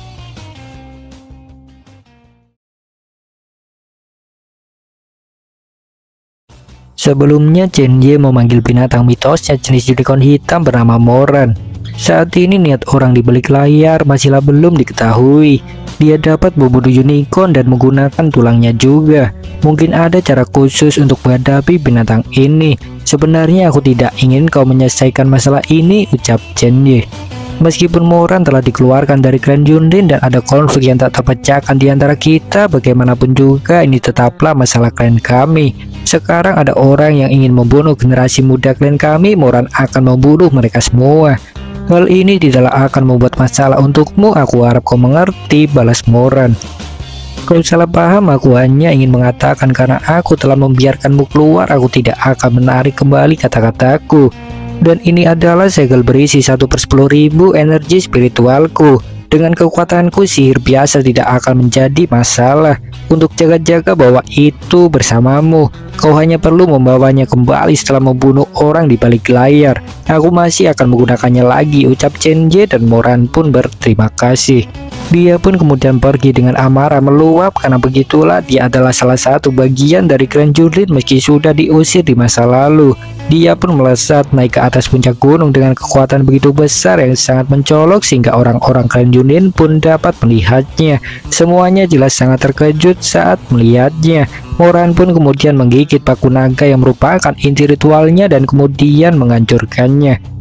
S1: Sebelumnya Chen-Ye memanggil binatang mitosnya jenis unicorn hitam bernama Moran. Saat ini niat orang di balik layar masihlah belum diketahui. Dia dapat membunuh unicorn dan menggunakan tulangnya juga. Mungkin ada cara khusus untuk menghadapi binatang ini. Sebenarnya aku tidak ingin kau menyelesaikan masalah ini, ucap Chen-Ye. Meskipun Moran telah dikeluarkan dari klan Junlin dan ada konflik yang tak terpecahkan di antara kita, bagaimanapun juga ini tetaplah masalah klan kami. Sekarang ada orang yang ingin membunuh generasi muda klan kami, Moran akan membunuh mereka semua. Hal ini tidaklah akan membuat masalah untukmu, aku harap kau mengerti, balas Moran. Kau salah paham, aku hanya ingin mengatakan karena aku telah membiarkanmu keluar, aku tidak akan menarik kembali kata-kataku. Dan ini adalah segel berisi 1/10.000 energi spiritualku. Dengan kekuatanku, sihir biasa tidak akan menjadi masalah. Untuk jaga-jaga bahwa itu bersamamu, kau hanya perlu membawanya kembali setelah membunuh orang di balik layar. Aku masih akan menggunakannya lagi, ucap Chen-Ye, dan Moran pun berterima kasih. Dia pun kemudian pergi dengan amarah meluap karena begitulah dia adalah salah satu bagian dari klan julid meski sudah diusir di masa lalu. Dia pun melesat naik ke atas puncak gunung dengan kekuatan begitu besar yang sangat mencolok sehingga orang-orang klan julid pun dapat melihatnya. Semuanya jelas sangat terkejut saat melihatnya. Moran pun kemudian menggigit paku naga yang merupakan inti ritualnya dan kemudian menghancurkannya.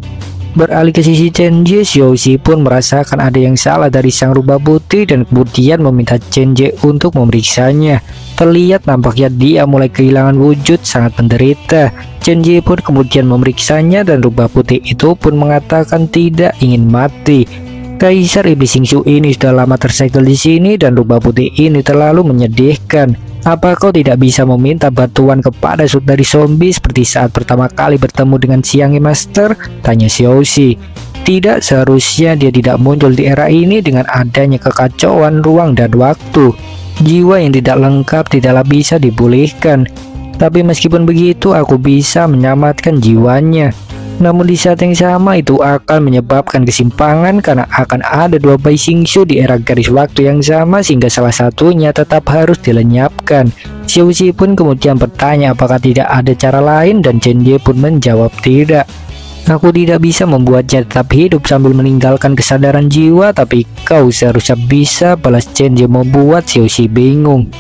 S1: Beralih ke sisi Chen-Ji, Xiaoxi pun merasakan ada yang salah dari sang rubah putih dan kemudian meminta Chen-Ji untuk memeriksanya. Terlihat nampaknya dia mulai kehilangan wujud, sangat menderita. Chen-Ji pun kemudian memeriksanya dan rubah putih itu pun mengatakan tidak ingin mati. Kaisar Iblis Xingqiu ini sudah lama tersegel di sini dan rubah putih ini terlalu menyedihkan. Apa kau tidak bisa meminta bantuan kepada saudari zombie seperti saat pertama kali bertemu dengan Xianghe Master? Tanya Xiaoxi. Tidak, seharusnya dia tidak muncul di era ini dengan adanya kekacauan ruang dan waktu. Jiwa yang tidak lengkap tidaklah bisa dipulihkan. Tapi meskipun begitu, aku bisa menyelamatkan jiwanya. Namun di saat yang sama itu akan menyebabkan kesimpangan karena akan ada dua Bai Xingqiu di era garis waktu yang sama sehingga salah satunya tetap harus dilenyapkan. Xiaoxi pun kemudian bertanya apakah tidak ada cara lain dan Chen-Ji pun menjawab tidak. Aku tidak bisa membuatnya tetap hidup sambil meninggalkan kesadaran jiwa, tapi kau seharusnya bisa, balas Chen-Ji membuat Xiaoxi bingung.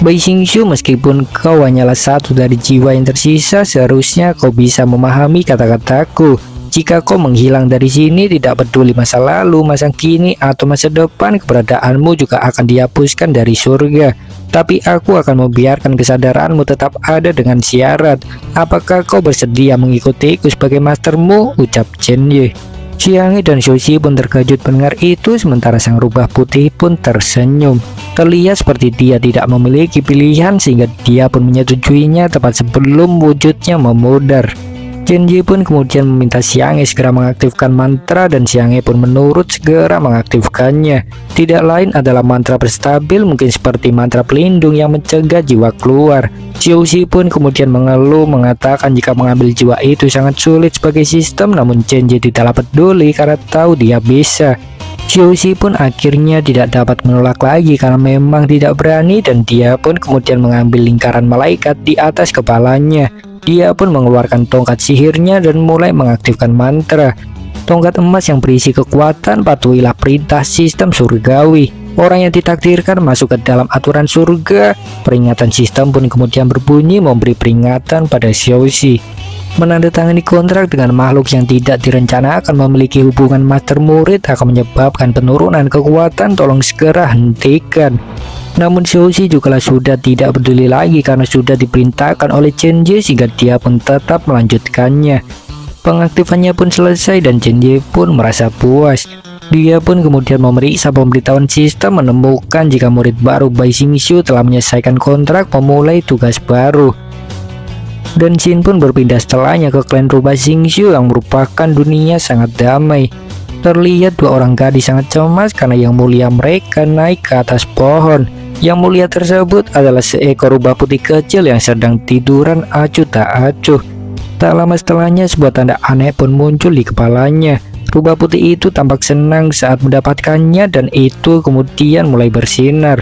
S1: Bai Xingqiu, meskipun kau hanyalah satu dari jiwa yang tersisa, seharusnya kau bisa memahami kata-kataku. Jika kau menghilang dari sini, tidak peduli masa lalu, masa kini, atau masa depan, keberadaanmu juga akan dihapuskan dari surga. Tapi aku akan membiarkan kesadaranmu tetap ada dengan syarat. Apakah kau bersedia mengikutiku sebagai mastermu? Ucap Chen-Ji. Xianghe dan Xiaoxi pun terkejut mendengar itu, sementara sang rubah putih pun tersenyum. Terlihat seperti dia tidak memiliki pilihan sehingga dia pun menyetujuinya tepat sebelum wujudnya memudar. Chen-Ji pun kemudian meminta Xianghe segera mengaktifkan mantra dan Xianghe pun menurut segera mengaktifkannya. Tidak lain adalah mantra berstabil, mungkin seperti mantra pelindung yang mencegah jiwa keluar. Xiaoxi pun kemudian mengeluh mengatakan jika mengambil jiwa itu sangat sulit sebagai sistem, namun Chen-Ji tidaklah peduli karena tahu dia bisa. Xiaoxi pun akhirnya tidak dapat menolak lagi karena memang tidak berani dan dia pun kemudian mengambil lingkaran malaikat di atas kepalanya. Dia pun mengeluarkan tongkat sihirnya dan mulai mengaktifkan mantra. Tongkat emas yang berisi kekuatan, patuhilah perintah sistem surgawi. Orang yang ditakdirkan masuk ke dalam aturan surga. Peringatan sistem pun kemudian berbunyi memberi peringatan pada Xiaoxi. Menandatangani kontrak dengan makhluk yang tidak direncanakan memiliki hubungan master murid akan menyebabkan penurunan kekuatan, tolong segera hentikan. Namun Xiaoxi juga sudah tidak peduli lagi karena sudah diperintahkan oleh Chen-Ji sehingga dia pun tetap melanjutkannya. Pengaktifannya pun selesai dan Chen-Ji pun merasa puas. Dia pun kemudian memeriksa pemberitahuan sistem menemukan jika murid baru Bai Xingqiu telah menyelesaikan kontrak memulai tugas baru. Dan Xin pun berpindah setelahnya ke klan rubah Xingqiu yang merupakan dunia sangat damai. Terlihat dua orang gadis sangat cemas karena yang mulia mereka naik ke atas pohon. Yang mulia tersebut adalah seekor rubah putih kecil yang sedang tiduran acuh tak acuh. Tak lama setelahnya sebuah tanda aneh pun muncul di kepalanya. Rubah putih itu tampak senang saat mendapatkannya dan itu kemudian mulai bersinar.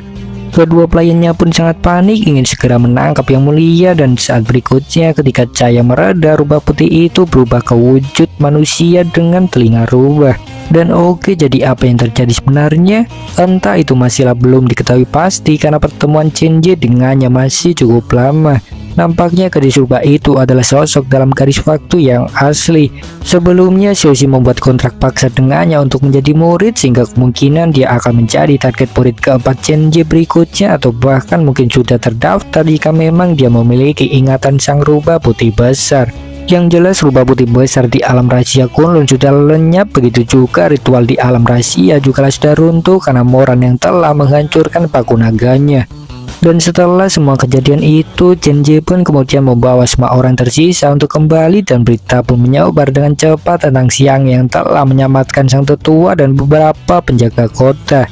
S1: Kedua pelayannya pun sangat panik ingin segera menangkap yang mulia dan saat berikutnya ketika cahaya mereda rubah putih itu berubah ke wujud manusia dengan telinga rubah. Dan oke, jadi apa yang terjadi sebenarnya? Entah, itu masihlah belum diketahui pasti karena pertemuan Chen-Ji dengannya masih cukup lama. Nampaknya gadis rubah itu adalah sosok dalam garis waktu yang asli. Sebelumnya Xiaoxi membuat kontrak paksa dengannya untuk menjadi murid sehingga kemungkinan dia akan menjadi target murid keempat Chen-Ji berikutnya atau bahkan mungkin sudah terdaftar jika memang dia memiliki ingatan sang rubah putih besar. Yang jelas rubah putih besar di alam rahasia Kunlun sudah lenyap, begitu juga ritual di alam rahasia juga sudah runtuh karena Moran yang telah menghancurkan paku naganya. Dan setelah semua kejadian itu, Chen-Ji pun kemudian membawa semua orang tersisa untuk kembali dan berita pun menyebar dengan cepat tentang Xianghe yang telah menyelamatkan sang tetua dan beberapa penjaga kota.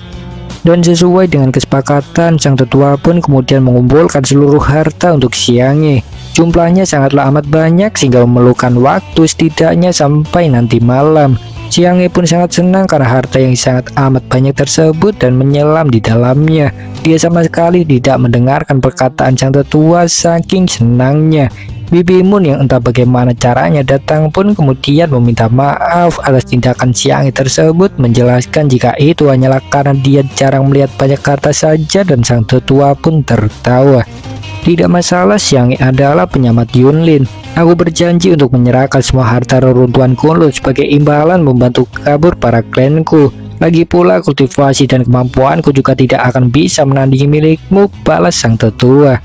S1: Dan sesuai dengan kesepakatan, sang tetua pun kemudian mengumpulkan seluruh harta untuk Xianghe. Jumlahnya sangatlah amat banyak sehingga memerlukan waktu setidaknya sampai nanti malam. Xianghe pun sangat senang karena harta yang sangat amat banyak tersebut dan menyelam di dalamnya. Dia sama sekali tidak mendengarkan perkataan sang tetua saking senangnya. Bibi Moon yang entah bagaimana caranya datang pun kemudian meminta maaf atas tindakan Xianghe tersebut, menjelaskan jika itu hanyalah karena dia jarang melihat banyak harta saja, dan sang tetua pun tertawa. Tidak masalah, Xianghe adalah penyamat Yunlin. Aku berjanji untuk menyerahkan semua harta reruntuhan Kunlun sebagai imbalan membantu kabur para klanku. Lagi pula kultivasi dan kemampuanku juga tidak akan bisa menandingi milikmu, balas sang tetua.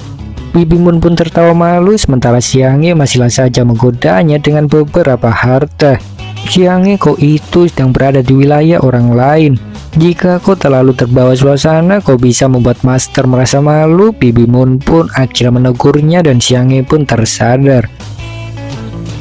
S1: Bibi Moon pun tertawa malu, sementara Xianghe masihlah saja menggodanya dengan beberapa harta. Xianghe, kau itu sedang berada di wilayah orang lain. Jika kau terlalu terbawa suasana, kau bisa membuat master merasa malu. Bibi Moon pun akhirnya menegurnya dan Xianghe pun tersadar.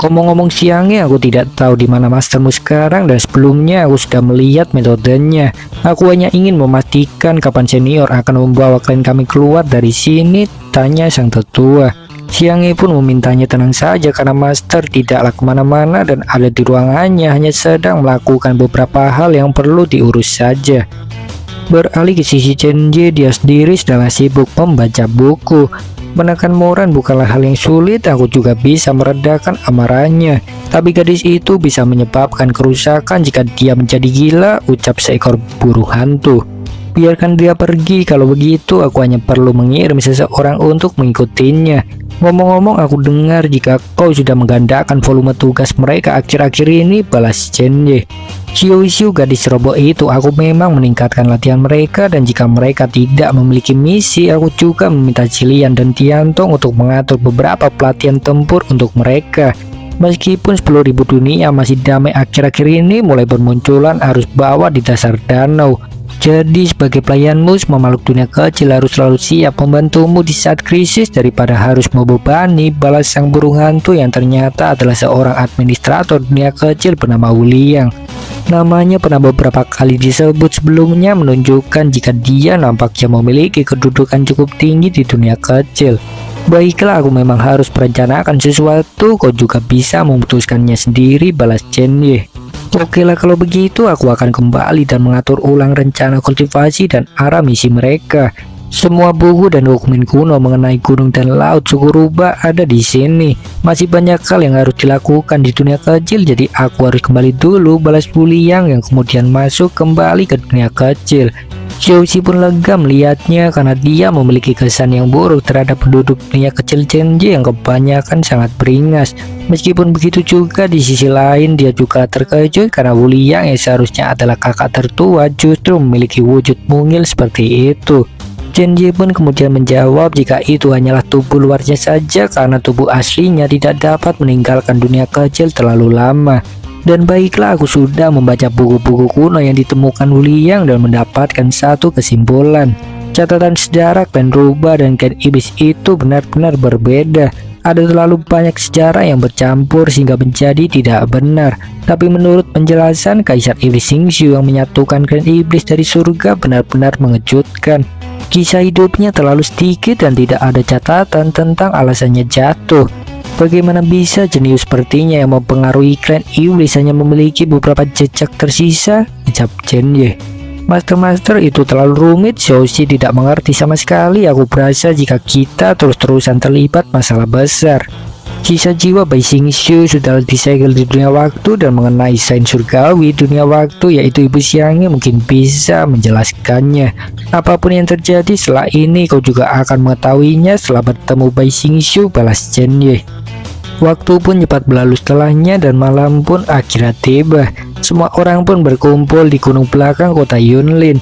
S1: Ngomong-ngomong Xianghe, aku tidak tahu di mana mastermu sekarang, dan sebelumnya aku sudah melihat metodenya. Aku hanya ingin memastikan kapan senior akan membawa klan kami keluar dari sini, tanya sang tetua. Xianghe pun memintanya tenang saja karena master tidaklah kemana-mana dan ada di ruangannya, hanya sedang melakukan beberapa hal yang perlu diurus saja. Beralih ke sisi Chen-Ji, dia sendiri sedang sibuk membaca buku. Menekan Moran bukanlah hal yang sulit, aku juga bisa meredakan amarahnya. Tapi gadis itu bisa menyebabkan kerusakan jika dia menjadi gila, ucap seekor burung hantu. Biarkan dia pergi, kalau begitu aku hanya perlu mengirim seseorang untuk mengikutinya. Ngomong-ngomong, aku dengar jika kau sudah menggandakan volume tugas mereka akhir-akhir ini, balas Chen-Ji. Xiu, gadis robot itu, aku memang meningkatkan latihan mereka, dan jika mereka tidak memiliki misi, aku juga meminta Cilian dan Tiantong untuk mengatur beberapa pelatihan tempur untuk mereka. Meskipun 10.000 dunia masih damai akhir-akhir ini, mulai bermunculan arus bawah di dasar danau. Jadi sebagai pelayanmu, semua makhluk dunia kecil harus selalu siap membantumu di saat krisis daripada harus membebani, balas sang burung hantu yang ternyata adalah seorang administrator dunia kecil bernama Wuliang. Namanya pernah beberapa kali disebut sebelumnya, menunjukkan jika dia nampaknya memiliki kedudukan cukup tinggi di dunia kecil. Baiklah, aku memang harus merencanakan sesuatu, kau juga bisa memutuskannya sendiri, balas Chen-Ye. Oke lah, kalau begitu aku akan kembali dan mengatur ulang rencana kultivasi dan arah misi mereka. Semua buku dan dokumen kuno mengenai gunung dan laut suku rubah ada di sini. Masih banyak hal yang harus dilakukan di dunia kecil, jadi aku harus kembali dulu, balas Wuliang yang kemudian masuk kembali ke dunia kecil. Xiuxi pun lega melihatnya karena dia memiliki kesan yang buruk terhadap penduduk dunia kecil Chen-Ji yang kebanyakan sangat beringas. Meskipun begitu juga di sisi lain dia juga terkejut karena Wuliang yang seharusnya adalah kakak tertua justru memiliki wujud mungil seperti itu. Chen-Ji pun kemudian menjawab jika itu hanyalah tubuh luarnya saja karena tubuh aslinya tidak dapat meninggalkan dunia kecil terlalu lama. Dan baiklah, aku sudah membaca buku-buku kuno yang ditemukan Wuliang dan mendapatkan satu kesimpulan. Catatan sejarah klan rubah dan klan iblis itu benar-benar berbeda. Ada terlalu banyak sejarah yang bercampur sehingga menjadi tidak benar. Tapi menurut penjelasan Kaisar Iblis Xingqiu yang menyatukan klan iblis dari surga benar-benar mengejutkan. Kisah hidupnya terlalu sedikit dan tidak ada catatan tentang alasannya jatuh. Bagaimana bisa jenius sepertinya yang mempengaruhi klan iblis hanya memiliki beberapa jejak tersisa? Ucap Chen-Ye. Master itu terlalu rumit, Xiuxi tidak mengerti sama sekali. Aku berasa jika kita terus-terusan terlibat masalah besar. Kisah jiwa Bai Xingqiu sudah disegel di dunia waktu dan mengenai sains surgawi dunia waktu yaitu Ibu Xianghe mungkin bisa menjelaskannya. Apapun yang terjadi setelah ini kau juga akan mengetahuinya setelah bertemu Bai Xingqiu, balas Chen-Ye. Waktu pun cepat berlalu setelahnya dan malam pun akhirnya tiba. Semua orang pun berkumpul di gunung belakang kota Yunlin.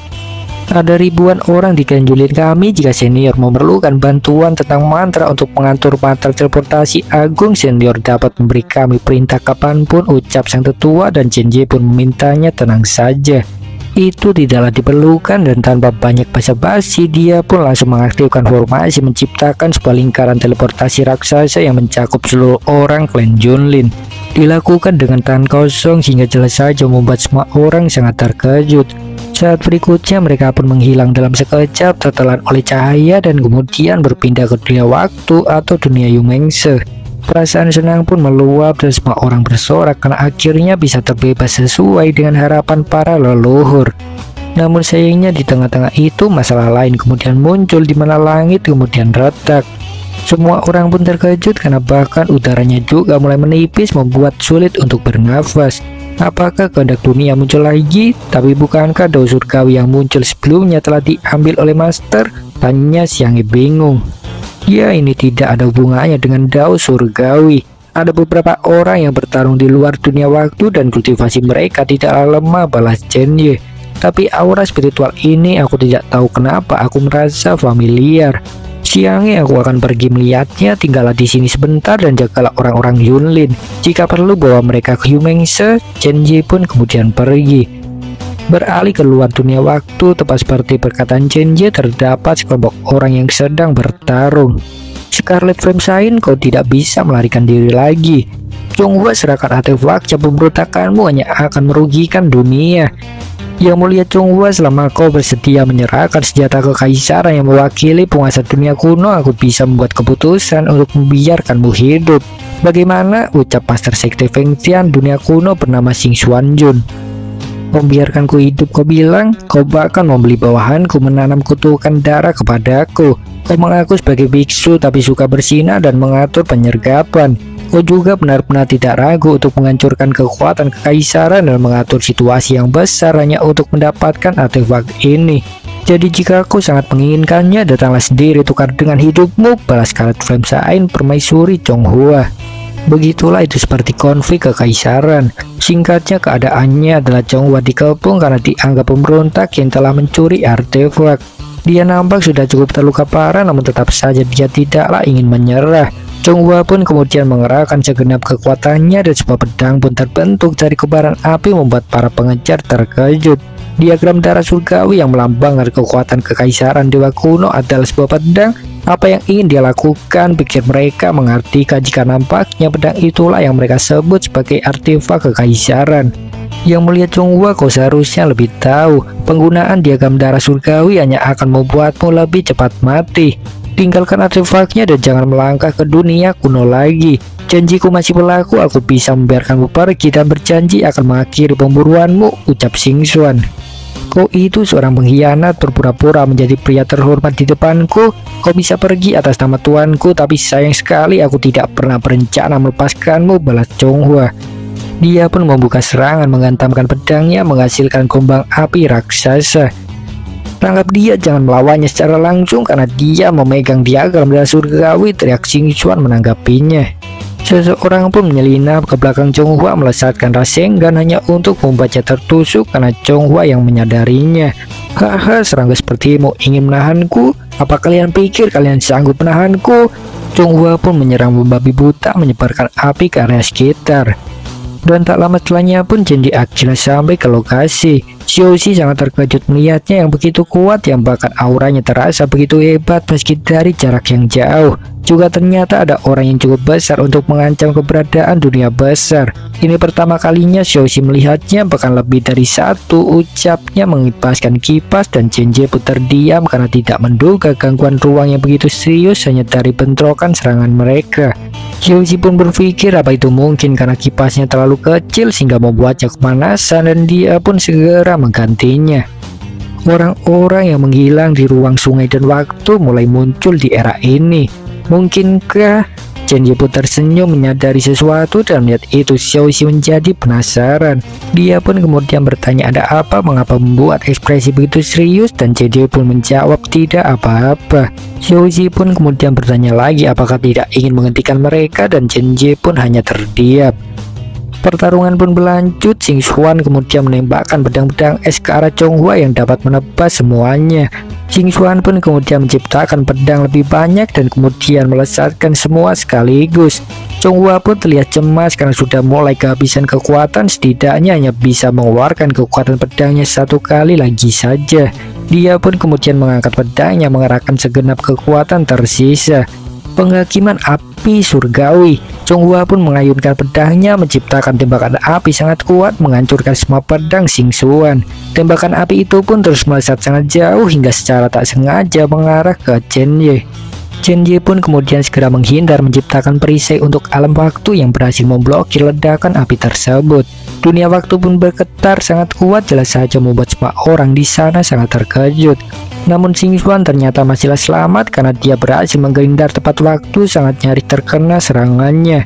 S1: Ada ribuan orang di klan Yunlin kami. Jika senior memerlukan bantuan tentang mantra untuk mengatur mantra teleportasi agung, senior dapat memberi kami perintah kapanpun, ucap sang tetua, dan Chen-Ji pun memintanya tenang saja. Itu tidaklah diperlukan dan tanpa banyak basa-basi dia pun langsung mengaktifkan formasi menciptakan sebuah lingkaran teleportasi raksasa yang mencakup seluruh orang klan Yunlin. Dilakukan dengan tangan kosong sehingga jelas saja membuat semua orang sangat terkejut. Saat berikutnya mereka pun menghilang dalam sekejap tertelan oleh cahaya dan kemudian berpindah ke dunia waktu atau dunia Yumengse. Perasaan senang pun meluap dan semua orang bersorak karena akhirnya bisa terbebas sesuai dengan harapan para leluhur. Namun sayangnya di tengah-tengah itu masalah lain kemudian muncul, di mana langit kemudian retak. Semua orang pun terkejut karena bahkan udaranya juga mulai menipis, membuat sulit untuk bernafas. Apakah kehendak dunia muncul lagi? Tapi bukankah dao surgawi yang muncul sebelumnya telah diambil oleh master? Tanya Xiangge bingung. Ya, ini tidak ada hubungannya dengan dao surgawi. Ada beberapa orang yang bertarung di luar dunia waktu dan kultivasi mereka tidaklah lemah, balas Chen Ye. Tapi aura spiritual ini aku tidak tahu kenapa aku merasa familiar. Xiangge, aku akan pergi melihatnya, tinggallah di sini sebentar dan jagalah orang-orang Yunlin. Jika perlu bawa mereka ke Yumengse. Chen Ye pun kemudian pergi. Beralih ke luar dunia waktu, tepat seperti perkataan Chen Ye, terdapat sekelompok orang yang sedang bertarung. Scarlet Flame Sign, kau tidak bisa melarikan diri lagi. Chonghua, serahkan artefak, pemberontakanmu hanya akan merugikan dunia. Yang mulia Chonghua, selama kau bersedia menyerahkan senjata kekaisaran yang mewakili penguasa dunia kuno, aku bisa membuat keputusan untuk membiarkanmu hidup. Bagaimana? Ucap Master Sekte Feng Tian dunia kuno bernama Xing Xuanjun. Membiarkanku hidup, kau bilang? Kau bahkan membeli bawahanku, menanam kutukan darah kepadaku. Kau mengaku sebagai biksu tapi suka bersinah dan mengatur penyergapan. Kau juga benar-benar tidak ragu untuk menghancurkan kekuatan kekaisaran dan mengatur situasi yang besar hanya untuk mendapatkan artefak ini. Jadi jika aku sangat menginginkannya, datanglah sendiri, tukar dengan hidupmu, balas Scarlet Flame Sign permaisuri Chonghua. Begitulah itu seperti konflik kekaisaran. Singkatnya, keadaannya adalah Chonghua dikepung karena dianggap pemberontak yang telah mencuri artefak. Dia nampak sudah cukup terluka parah, namun tetap saja dia tidaklah ingin menyerah. Chonghua pun kemudian mengerahkan segenap kekuatannya dan sebuah pedang pun terbentuk dari kobaran api, membuat para pengejar terkejut. Diagram darah surgawi yang melambangkan kekuatan kekaisaran dewa kuno adalah sebuah pedang. Apa yang ingin dia lakukan? Pikir mereka mengartikan jika nampaknya pedang itulah yang mereka sebut sebagai artefak kekaisaran. Yang mulia Chonghua, kau seharusnya lebih tahu. Penggunaan diagram darah surgawi hanya akan membuatmu lebih cepat mati. Tinggalkan artefaknya dan jangan melangkah ke dunia kuno lagi. Janjiku masih berlaku, aku bisa membiarkanmu pergi dan berjanji akan mengakhiri pemburuanmu, ucap Xing Xuan. Kau itu seorang pengkhianat, berpura-pura menjadi pria terhormat di depanku. Kau bisa pergi atas nama tuanku, tapi sayang sekali aku tidak pernah berencana melepaskanmu, balas Chonghua. Dia pun membuka serangan, menghantamkan pedangnya, menghasilkan gelombang api raksasa. Tangkap dia, jangan melawannya secara langsung karena dia memegang diagram darah surgawi, teriak Xing Xuan menanggapinya. Seseorang pun menyelinap ke belakang Chonghua, melesatkan Rasengan hanya untuk membaca tertusuk karena Chonghua yang menyadarinya. Haha, serangga sepertimu ingin menahanku? Apa kalian pikir kalian sanggup menahanku? Chonghua pun menyerang membabi buta, menyebarkan api ke area sekitar. Dan tak lama setelahnya pun Chen Ye akhirnya sampai ke lokasi. Xiaoxi sangat terkejut melihatnya yang begitu kuat, yang bahkan auranya terasa begitu hebat meski dari jarak yang jauh. Juga ternyata ada orang yang cukup besar untuk mengancam keberadaan dunia besar. Ini pertama kalinya Xiaoxi melihatnya, bahkan lebih dari satu, ucapnya mengipaskan kipas dan Chen Ye pun terdiam karena tidak menduga gangguan ruang yang begitu serius hanya dari bentrokan serangan mereka. Xiaoxi pun berpikir apa itu mungkin karena kipasnya terlalu kecil sehingga membuatnya kepanasan dan dia pun segera menggantinya. Orang-orang yang menghilang di ruang sungai dan waktu mulai muncul di era ini. Mungkinkah? Chen Ye pun tersenyum menyadari sesuatu dan melihat itu Xiaoxi menjadi penasaran. Dia pun kemudian bertanya ada apa, mengapa membuat ekspresi begitu serius, dan Chen Ye pun menjawab tidak apa-apa. Xiaoxi pun kemudian bertanya lagi apakah tidak ingin menghentikan mereka dan Chen Ye pun hanya terdiam. Pertarungan pun berlanjut. Xing Xuan kemudian menembakkan pedang-pedang es ke arah Chonghua yang dapat menebas semuanya. Xing Xuan pun kemudian menciptakan pedang lebih banyak dan kemudian melesatkan semua sekaligus. Chonghua pun terlihat cemas karena sudah mulai kehabisan kekuatan, setidaknya hanya bisa mengeluarkan kekuatan pedangnya satu kali lagi saja. Dia pun kemudian mengangkat pedangnya, mengerahkan segenap kekuatan tersisa. Penghakiman api surgawi. Chonghua pun mengayunkan pedangnya, menciptakan tembakan api sangat kuat, menghancurkan semua pedang Xing Xuan. Tembakan api itu pun terus melesat sangat jauh hingga secara tak sengaja mengarah ke Chen Ye. Chen Ji pun kemudian segera menghindar menciptakan perisai untuk alam waktu yang berhasil memblokir ledakan api tersebut. Dunia waktu pun bergetar sangat kuat, jelas saja membuat semua orang di sana sangat terkejut. Namun Xing Xuan ternyata masihlah selamat karena dia berhasil menghindar tepat waktu sangat nyaris terkena serangannya.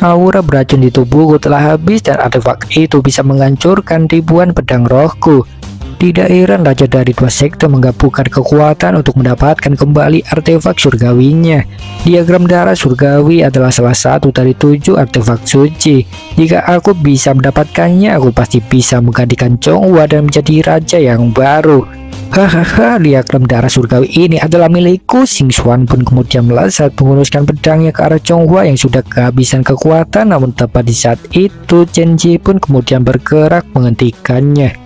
S1: Aura beracun di tubuhku telah habis dan artefak itu bisa menghancurkan ribuan pedang rohku. Tidak heran Raja dari dua sekte menggabungkan kekuatan untuk mendapatkan kembali artefak surgawinya. Diagram darah surgawi adalah salah satu dari 7 artefak suci. Jika aku bisa mendapatkannya, aku pasti bisa menggantikan Chonghua dan menjadi raja yang baru. Hahaha, diagram darah surgawi ini adalah milikku. Xing Xuan pun kemudian melesat menguruskan pedangnya ke arah Chonghua yang sudah kehabisan kekuatan. Namun tepat di saat itu Chen Ji pun kemudian bergerak menghentikannya.